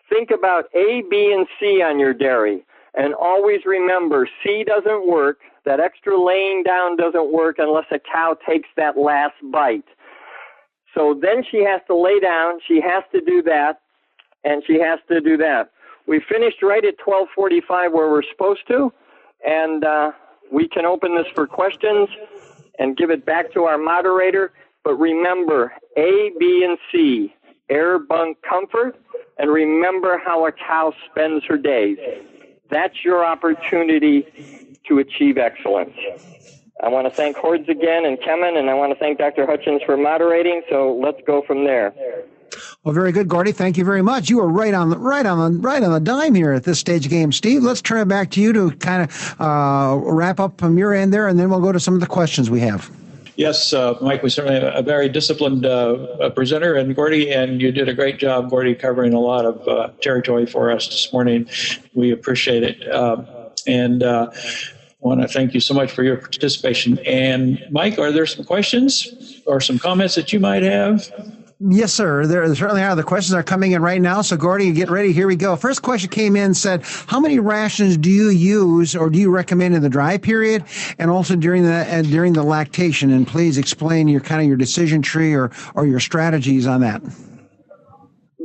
Think about A, B, and C on your dairy. And always remember, C doesn't work. That extra laying down doesn't work unless a cow takes that last bite. So then she has to lay down. She has to do that, and she has to do that. We finished right at 12:45 where we're supposed to, and we can open this for questions and give it back to our moderator. But remember, A, B, and C, air, bunk, comfort, and remember how a cow spends her days. That's your opportunity to achieve excellence. I want to thank Hordes again and Kemen, and I want to thank Dr. Hutchins for moderating, so let's go from there. Well, very good, Gordy. Thank you very much. You were right on the dime here at this stage of the game, Steve. Let's turn it back to you to kind of wrap up from your end there, and then we'll go to some of the questions we have. Yes, Mike was certainly a very disciplined presenter, and Gordy, and you did a great job, Gordy, covering a lot of territory for us this morning. We appreciate it. I want to thank you so much for your participation. And Mike, are there some questions or some comments that you might have? Yes, sir. There certainly are. The questions are coming in right now. So, Gordy, get ready. Here we go. First question came in, said, how many rations do you use or do you recommend in the dry period and also during the lactation? And please explain your decision tree or your strategies on that.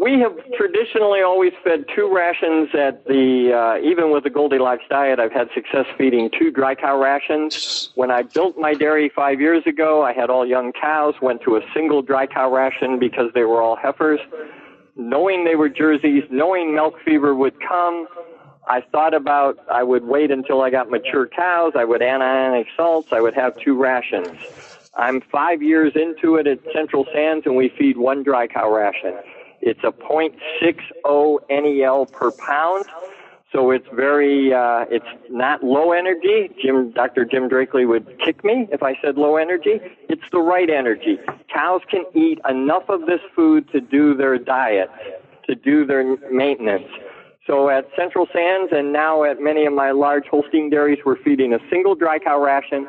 We have traditionally always fed 2 rations at the, even with the Goldilocks diet, I've had success feeding 2 dry cow rations. When I built my dairy 5 years ago, I had all young cows, went to a single dry cow ration because they were all heifers. Knowing they were Jerseys, knowing milk fever would come, I thought about I would wait until I got mature cows, I would anionic salts, I would have 2 rations. I'm 5 years into it at Central Sands, and we feed 1 dry cow ration. It's a 0.60 NEL per pound, so it's very, it's not low energy. Dr. Jim Drakely would kick me if I said low energy. It's the right energy. Cows can eat enough of this food to do their diet, to do their maintenance. So at Central Sands and now at many of my large Holstein dairies, we're feeding a single dry cow ration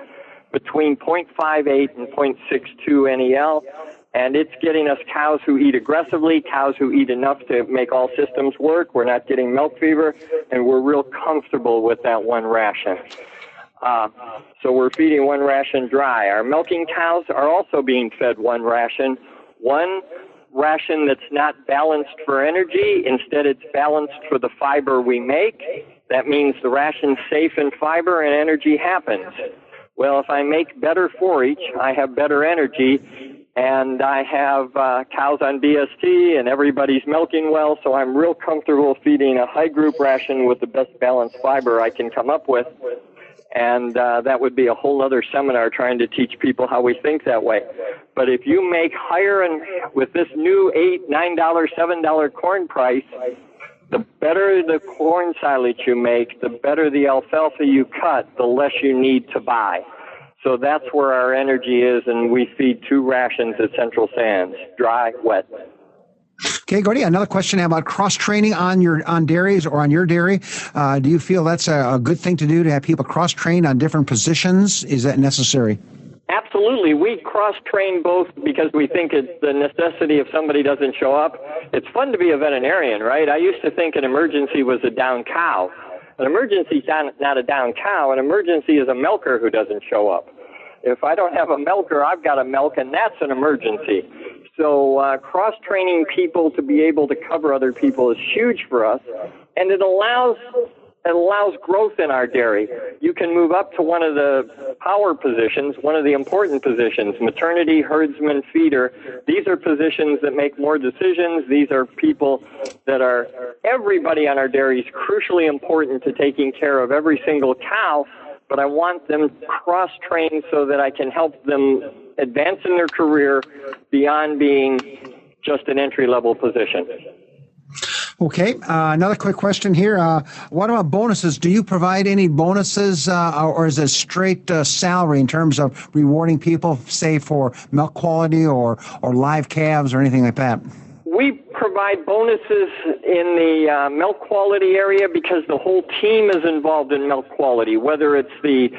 between 0.58 and 0.62 NEL. And it's getting us cows who eat aggressively, cows who eat enough to make all systems work. We're not getting milk fever, and we're real comfortable with that 1 ration. So we're feeding 1 ration dry. Our milking cows are also being fed 1 ration. 1 ration that's not balanced for energy. Instead, it's balanced for the fiber we make. That means the ration's safe in fiber and energy happens. Well, if I make better forage, I have better energy. And I have cows on BST, and everybody's milking well, so I'm real comfortable feeding a high group ration with the best balanced fiber I can come up with. And that would be a whole other seminar trying to teach people how we think that way. But if you make higher, and with this new $8, $9, $7 corn price, the better the corn silage you make, the better the alfalfa you cut, the less you need to buy. So that's where our energy is, and we feed 2 rations at Central Sands, dry, wet. Okay, Gordy, another question about cross-training on dairies or on your dairy. Do you feel that's a good thing to do, to have people cross-train on different positions? Is that necessary? Absolutely. We cross-train both because we think it's the necessity if somebody doesn't show up. It's fun to be a veterinarian, right? I used to think an emergency was a down cow. An emergency is not a down cow. An emergency is a milker who doesn't show up. If I don't have a milker, I've got a milk, and that's an emergency. So cross-training people to be able to cover other people is huge for us, and it allows growth in our dairy. You can move up to one of the power positions, one of the important positions, maternity, herdsman, feeder. These are positions that make more decisions. These are people that are, everybody on our dairy is crucially important to taking care of every single cow, but I want them cross-trained so that I can help them advance in their career beyond being just an entry-level position. Okay, another quick question here. What about bonuses? Do you provide any bonuses, or is it straight salary in terms of rewarding people, say, for milk quality or live calves or anything like that? We provide bonuses in the milk quality area because the whole team is involved in milk quality, whether it's the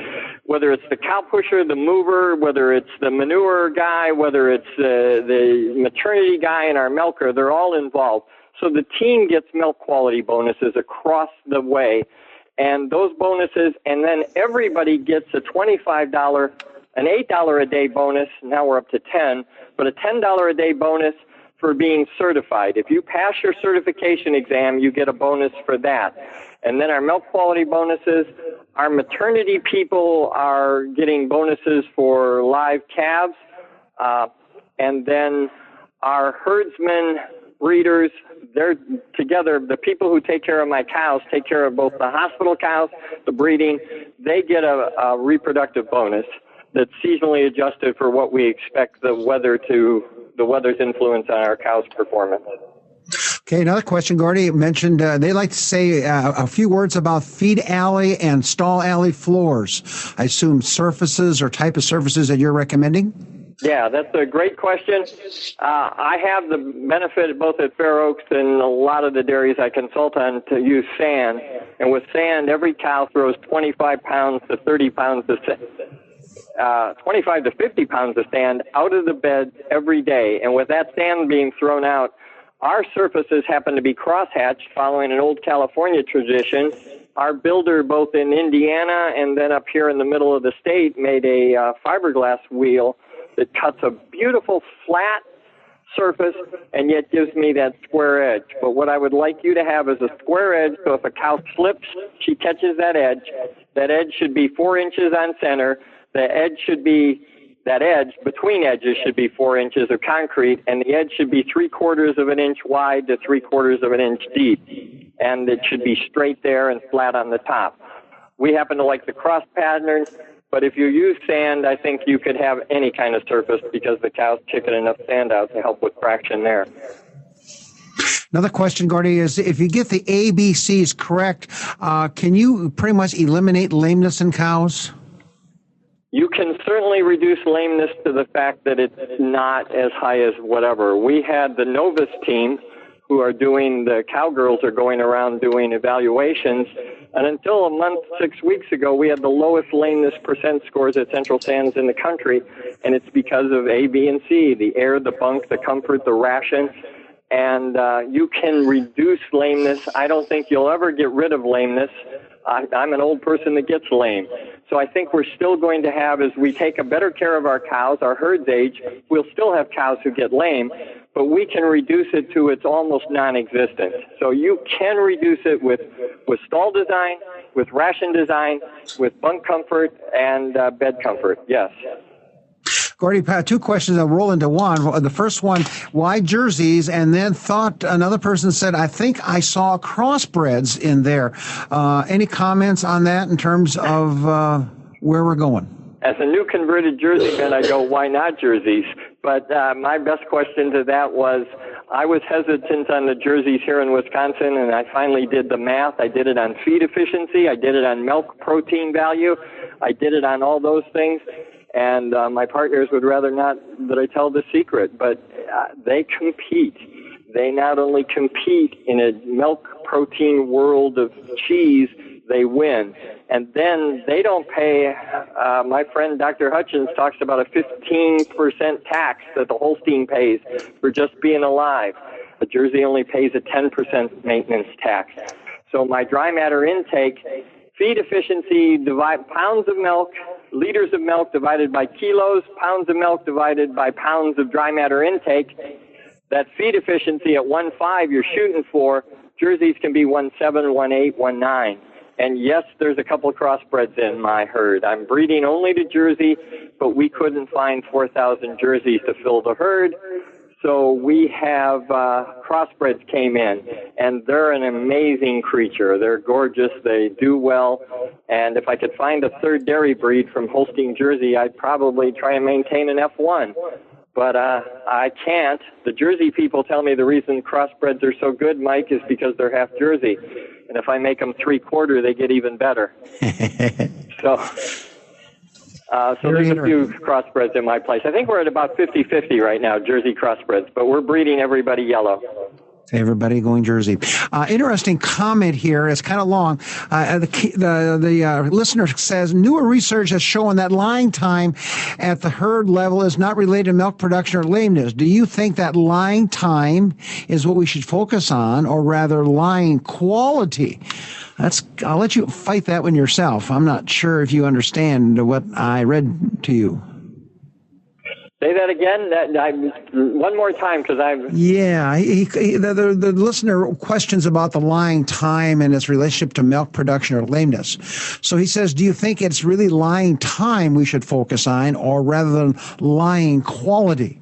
cow pusher, the mover, whether it's the manure guy, whether it's the maternity guy and our milker, they're all involved. So the team gets milk quality bonuses across the way, and those bonuses, and then everybody gets a $25, an $8 a day bonus, now we're up to 10, but a $10 a day bonus for being certified. If you pass your certification exam, you get a bonus for that. And then our milk quality bonuses, our maternity people are getting bonuses for live calves, and then our herdsmen, breeders, they're together. The people who take care of my cows take care of both the hospital cows, the breeding. They get a reproductive bonus that's seasonally adjusted for what we expect the weather's influence on our cows' performance. Okay, another question, Gordy mentioned they like to say a few words about feed alley and stall alley floors. I assume surfaces or type of surfaces that you're recommending? Yeah, that's a great question. I have the benefit both at Fair Oaks and a lot of the dairies I consult on to use sand. And with sand, every cow throws 25 pounds to 30 pounds of 25 to 50 pounds of sand out of the bed every day. And with that sand being thrown out, our surfaces happen to be crosshatched following an old California tradition. Our builder, both in Indiana and then up here in the middle of the state, made a fiberglass wheel that cuts a beautiful flat surface and yet gives me that square edge. But what I would like you to have is a square edge, so if a cow slips, she catches that edge. That edge should be 4 inches on center. That edge between edges should be 4 inches of concrete, and the edge should be 3/4 of an inch wide to 3/4 of an inch deep. And it should be straight there and flat on the top. We happen to like the cross pattern, but if you use sand, I think you could have any kind of surface because the cows chicken enough sand out to help with fraction there. Another question, Gordy, is if you get the ABCs correct, can you pretty much eliminate lameness in cows? You can certainly reduce lameness to the fact that it's not as high as whatever. We had the Novus team who are doing, the cowgirls are going around doing evaluations, and until a month, 6 weeks ago, we had the lowest lameness percent scores at Central Sands in the country, and it's because of A, B, and C, the air, the bunk, the comfort, the ration, and you can reduce lameness. I don't think you'll ever get rid of lameness. I'm an old person that gets lame. So I think we're still going to have, as we take a better care of our cows, our herd's age, we'll still have cows who get lame, but we can reduce it to its almost non-existent. So you can reduce it with stall design, with ration design, with bunk comfort, and bed comfort, yes. Gordy, two questions that roll into one. The first one, why jerseys? And then another person said, I think I saw crossbreds in there. Any comments on that in terms of where we're going? As a new converted Jersey fan, I go, why not jerseys? But my best question to that was, I was hesitant on the jerseys here in Wisconsin, and I finally did the math. I did it on feed efficiency. I did it on milk protein value. I did it on all those things. And my partners would rather not that I tell the secret, but they compete. They not only compete in a milk protein world of cheese, they win. And then they don't pay, my friend Dr. Hutchins talks about a 15% tax that the Holstein pays for just being alive. The Jersey only pays a 10% maintenance tax. So my dry matter intake, feed efficiency, divide pounds of milk, liters of milk divided by kilos, pounds of milk divided by pounds of dry matter intake. That feed efficiency at 1.5 you're shooting for, jerseys can be 1.7, 1.8, 1.9. And yes, there's a couple of crossbreds in my herd. I'm breeding only to Jersey, but we couldn't find 4,000 jerseys to fill the herd. So we have crossbreds came in, and they're an amazing creature. They're gorgeous. They do well. And if I could find a third dairy breed from Holstein Jersey, I'd probably try and maintain an F1. But I can't. The Jersey people tell me the reason crossbreds are so good, Mike, is because they're half Jersey. And if I make them 3/4, they get even better. So there's a few crossbreds in my place. I think we're at about 50-50 right now, Jersey crossbreds, but we're breeding everybody yellow. Everybody going Jersey. Interesting comment here. It's kind of long. The listener says, newer research has shown that lying time at the herd level is not related to milk production or lameness. Do you think that lying time is what we should focus on, or rather lying quality? I'll let you fight that one yourself. I'm not sure if you understand what I read to you. Say that again. One more time, because I'm. Yeah, the listener questions about the lying time and its relationship to milk production or lameness. So he says, do you think it's really lying time we should focus on, or rather than lying quality?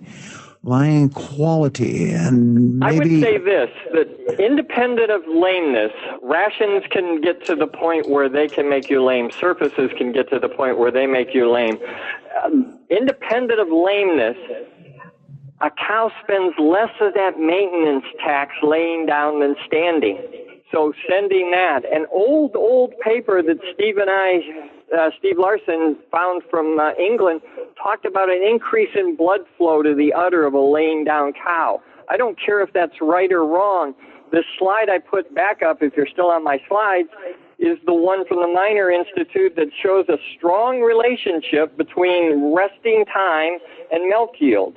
Lying quality, and maybe. I would say this, that independent of lameness, rations can get to the point where they can make you lame. Surfaces can get to the point where they make you lame. Independent of lameness, a cow spends less of that maintenance tax laying down than standing. So sending that, an old paper that Steve Larson found from England, talked about an increase in blood flow to the udder of a laying down cow. I don't care if that's right or wrong. This slide I put back up, if you're still on my slides, is the one from the Miner Institute that shows a strong relationship between resting time and milk yield.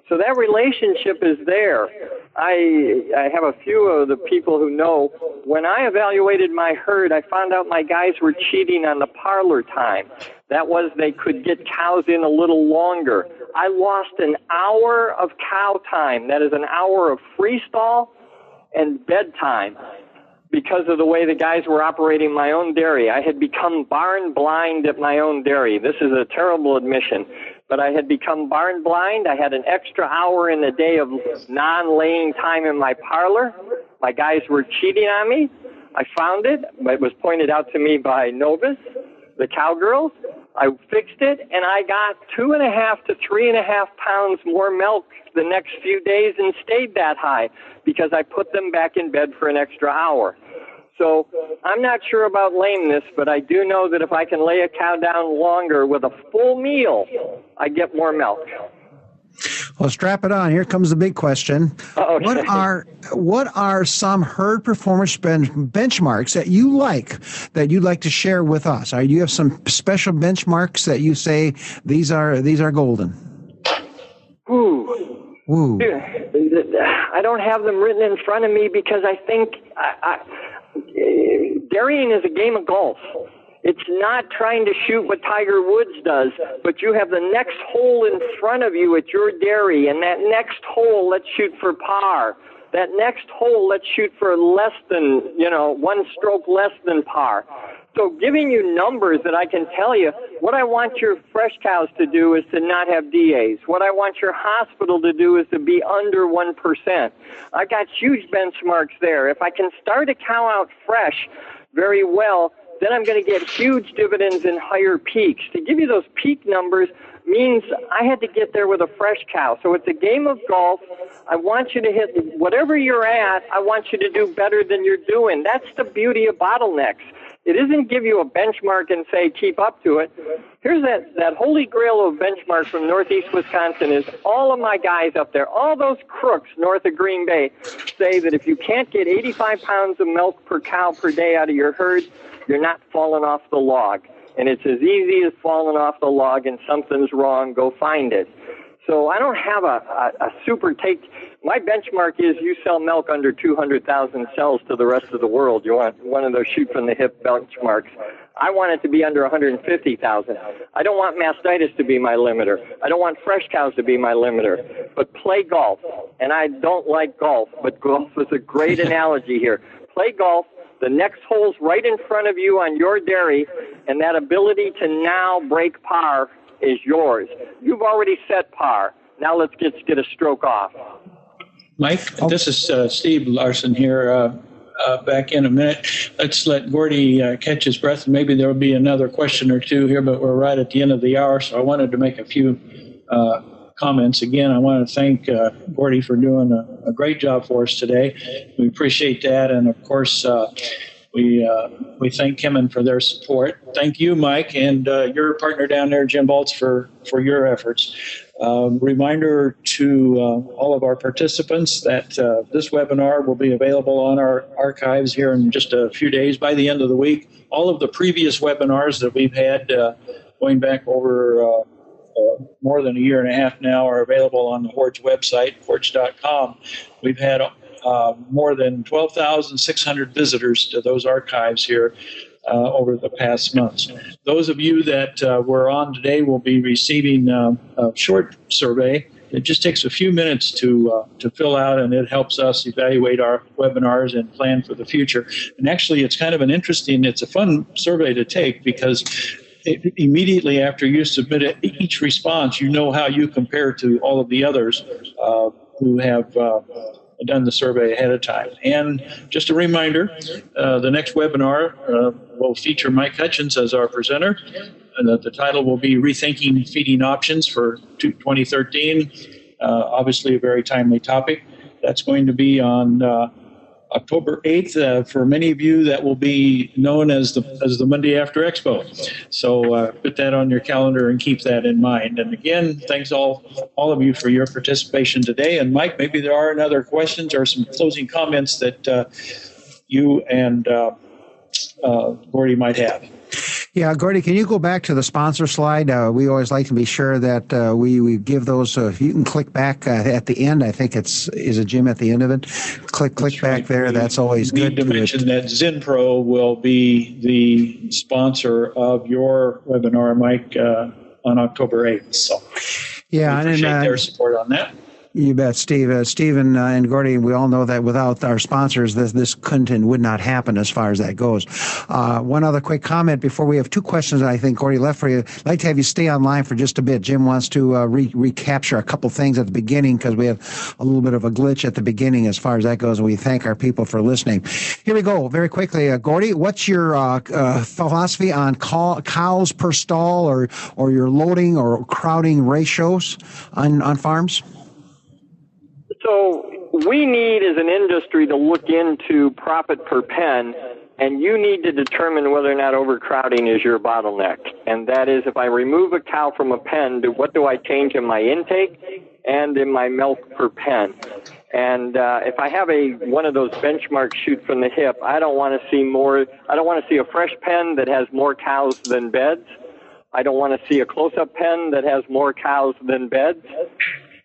So that relationship is there. I have a few of the people who know, when I evaluated my herd, I found out my guys were cheating on the parlor time. That was, they could get cows in a little longer. I lost an hour of cow time. That is an hour of freestall and bedtime because of the way the guys were operating my own dairy. I had become barn blind at my own dairy. This is a terrible admission, but I had become barn blind. I had an extra hour in the day of non-laying time in my parlor. My guys were cheating on me. I found it. It was pointed out to me by Novus, the cowgirls. I fixed it, and I got 2.5 to 3.5 pounds more milk the next few days and stayed that high because I put them back in bed for an extra hour. So I'm not sure about lameness, but I do know that if I can lay a cow down longer with a full meal, I get more milk. Well, strap it on. Here comes the big question. Okay. What are some herd performance benchmarks that you'd like to share with us? Do you have some special benchmarks that you say these are golden? Ooh. I don't have them written in front of me because I think dairying is a game of golf. It's not trying to shoot what Tiger Woods does, but you have the next hole in front of you at your dairy, and that next hole, let's shoot for par. That next hole, let's shoot for less than, one stroke less than par. So giving you numbers that I can tell you, what I want your fresh cows to do is to not have DAs. What I want your hospital to do is to be under 1%. I got huge benchmarks there. If I can start a cow out fresh very well, then I'm going to get huge dividends in higher peaks. To give you those peak numbers means I had to get there with a fresh cow. So it's a game of golf. I want you to hit whatever you're at. I want you to do better than you're doing. That's the beauty of bottlenecks. It isn't give you a benchmark and say, keep up to it. Here's that holy grail of benchmark from Northeast Wisconsin is all of my guys up there, all those crooks north of Green Bay say that if you can't get 85 pounds of milk per cow per day out of your herd, you're not falling off the log. And it's as easy as falling off the log and something's wrong, go find it. So I don't have a super take. My benchmark is you sell milk under 200,000 cells to the rest of the world. You want one of those shoot from the hip benchmarks. I want it to be under 150,000. I don't want mastitis to be my limiter. I don't want fresh cows to be my limiter. But play golf. And I don't like golf, but golf is a great analogy here. Play golf. The next hole's right in front of you on your dairy, and that ability to now break par is yours. You've already set par. Now let's get a stroke off. Mike, this is Steve Larson here. Back in a minute. Let's let Gordy catch his breath, and maybe there will be another question or two here, but we're right at the end of the hour, so I wanted to make a few comments. Again, I want to thank Gordy for doing a great job for us today. We appreciate that, and of course, we thank Kemen for their support. Thank you, Mike, and your partner down there, Jim Baltz, for your efforts. Reminder to all of our participants that this webinar will be available on our archives here in just a few days by the end of the week. All of the previous webinars that we've had going back over more than a year and a half now are available on the Horge website, horge.com. We've had more than 12,600 visitors to those archives here over the past months. Those of you that were on today will be receiving a short survey. It just takes a few minutes to fill out, and it helps us evaluate our webinars and plan for the future. And actually, it's kind of it's a fun survey to take because immediately after you submit each response, you know how you compare to all of the others who have done the survey ahead of time. And just a reminder, the next webinar will feature Mike Hutchins as our presenter, and the title will be Rethinking Feeding Options for 2013. Obviously a very timely topic. That's going to be on October 8th. For many of you, that will be known as the Monday after Expo. So put that on your calendar and keep that in mind. And again, thanks all of you for your participation today. And Mike, maybe there are other questions or some closing comments that you and Gordy might have. Yeah, Gordy, can you go back to the sponsor slide? We always like to be sure that we give those. If you can click back at the end, I think is a Jim at the end of it. Click back right there. That's always good. Need to mention that ZenPro will be the sponsor of your webinar, Mike, on October 8th. So. Yeah, we appreciate their support on that. You bet, Steve. Steve and Gordy, we all know that without our sponsors, this couldn't and would not happen as far as that goes. One other quick comment before we have two questions I think Gordy left for you. I'd like to have you stay online for just a bit. Jim wants to recapture a couple things at the beginning because we have a little bit of a glitch at the beginning as far as that goes, and we thank our people for listening. Here we go, very quickly. Gordy, what's your philosophy on cows per stall or your loading or crowding ratios on farms? So we need, as an industry, to look into profit per pen, and you need to determine whether or not overcrowding is your bottleneck. And that is, if I remove a cow from a pen, what do I change in my intake and in my milk per pen? And if I have one of those benchmarks shoot from the hip, I don't want to see more. I don't want to see a fresh pen that has more cows than beds. I don't want to see a close-up pen that has more cows than beds.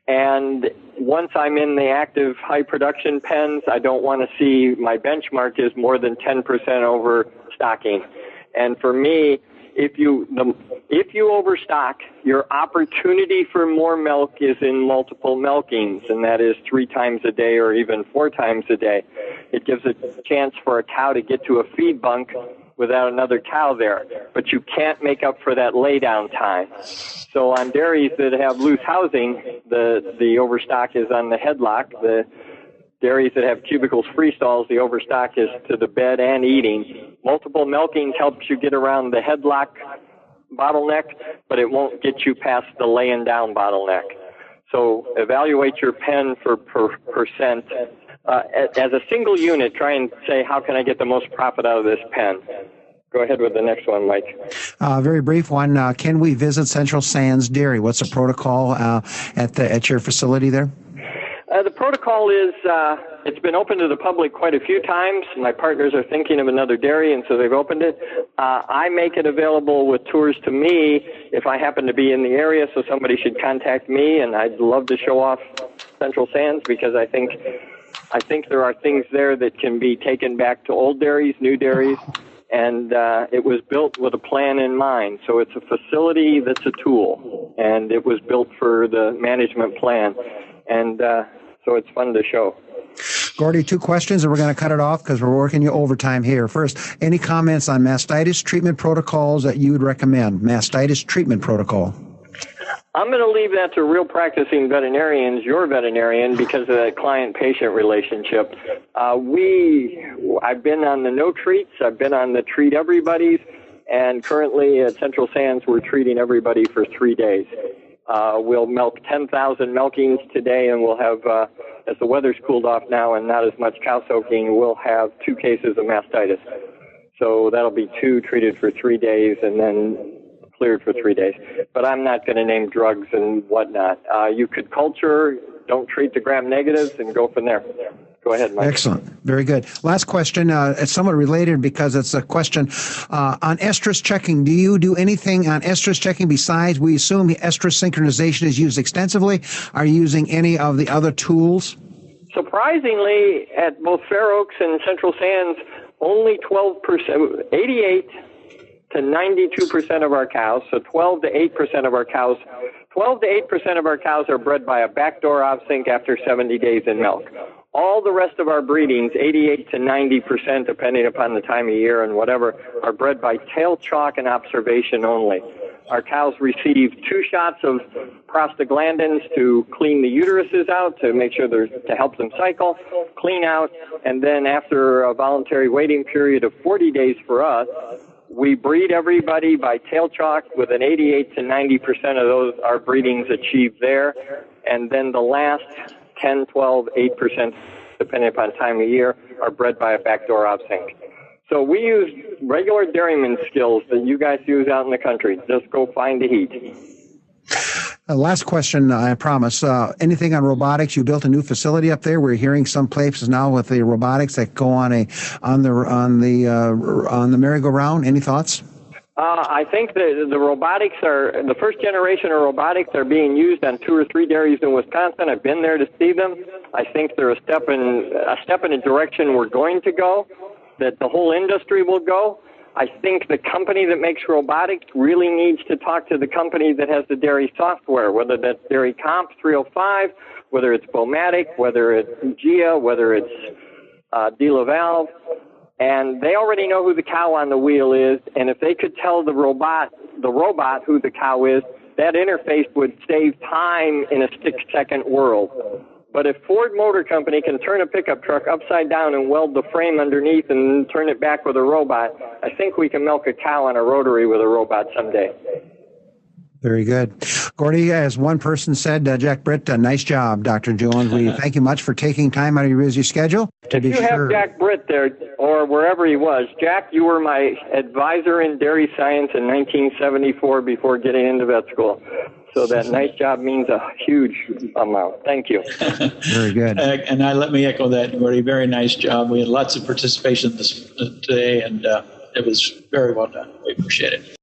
And once I'm in the active high production pens, I don't want to see my benchmark is more than 10% overstocking. And for me, if you overstock, your opportunity for more milk is in multiple milkings, and that is 3 times a day or even 4 times a day. It gives a chance for a cow to get to a feed bunk without another cow there, but you can't make up for that laydown time. So on dairies that have loose housing, the overstock is on the headlock. The dairies that have cubicles freestalls, the overstock is to the bed and eating. Multiple milkings helps you get around the headlock bottleneck, but it won't get you past the laying down bottleneck. So evaluate your pen for percent. As a single unit, try and say, how can I get the most profit out of this pen? Go ahead with the next one, Mike. Very brief one. Can we visit Central Sands Dairy? What's the protocol at your facility there? The protocol is it's been open to the public quite a few times. My partners are thinking of another dairy, and so they've opened it. I make it available with tours to me if I happen to be in the area, so somebody should contact me, and I'd love to show off Central Sands because I think there are things there that can be taken back to old dairies, new dairies, and it was built with a plan in mind. So it's a facility that's a tool, and it was built for the management plan. And so it's fun to show. Gordy, 2 questions, and we're going to cut it off because we're working you overtime here. First, any comments on mastitis treatment protocols that you would recommend? Mastitis treatment protocol. I'm going to leave that to real practicing veterinarians, your veterinarian, because of that client-patient relationship. I've been on the no treats, I've been on the treat everybody's, and currently at Central Sands we're treating everybody for 3 days. We'll milk 10,000 milkings today, and we'll have, as the weather's cooled off now and not as much cow soaking, we'll have 2 cases of mastitis. So that'll be 2 treated for 3 days and then cleared for 3 days. But I'm not going to name drugs and whatnot. You could culture, don't treat the gram-negatives, and go from there. Go ahead, Mike. Excellent. Very good. Last question. It's somewhat related because it's a question on estrus checking. Do you do anything on estrus checking besides, we assume estrus synchronization is used extensively? Are you using any of the other tools? Surprisingly, at both Fair Oaks and Central Sands, only 12%, 88 to 92% of our cows, so 12 to 8% of our cows, 12 to 8% of our cows are bred by a backdoor off-sync after 70 days in milk. All the rest of our breedings, 88 to 90%, depending upon the time of year and whatever, are bred by tail chalk and observation only. Our cows receive 2 shots of prostaglandins to clean the uteruses out, to make sure to help them cycle, clean out, and then after a voluntary waiting period of 40 days for us, we breed everybody by tail chalk with an 88 to 90% of those, our breedings achieved there. And then the last 10, 12, 8%, depending upon time of year, are bred by a backdoor off-sync. So we use regular dairyman skills that you guys use out in the country. Just go find the heat. Last question, I promise. Anything on robotics? You built a new facility up there. We're hearing some places now with the robotics that go on the merry-go-round. Any thoughts? I think the robotics are, the first generation of robotics are being used on 2 or 3 dairies in Wisconsin. I've been there to see them. I think they're a step in a direction we're going to go, that the whole industry will go. I think the company that makes robotics really needs to talk to the company that has the dairy software, whether that's Dairy Comp 305, whether it's Bomatic, whether it's GIA, whether it's DeLaval. And they already know who the cow on the wheel is, and if they could tell the robot who the cow is, that interface would save time in a 6-second world. But if Ford Motor Company can turn a pickup truck upside down and weld the frame underneath and turn it back with a robot, I think we can milk a cow on a rotary with a robot someday. Very good. Gordy, as one person said, Jack Britt, nice job, Dr. Jones. We thank you much for taking time out of your busy schedule. If you have Jack Britt there, or wherever he was, Jack, you were my advisor in dairy science in 1974 before getting into vet school. So that nice job means a huge amount. Thank you. Very good. And let me echo that, Gordy. Very nice job. We had lots of participation today, and it was very well done. We appreciate it.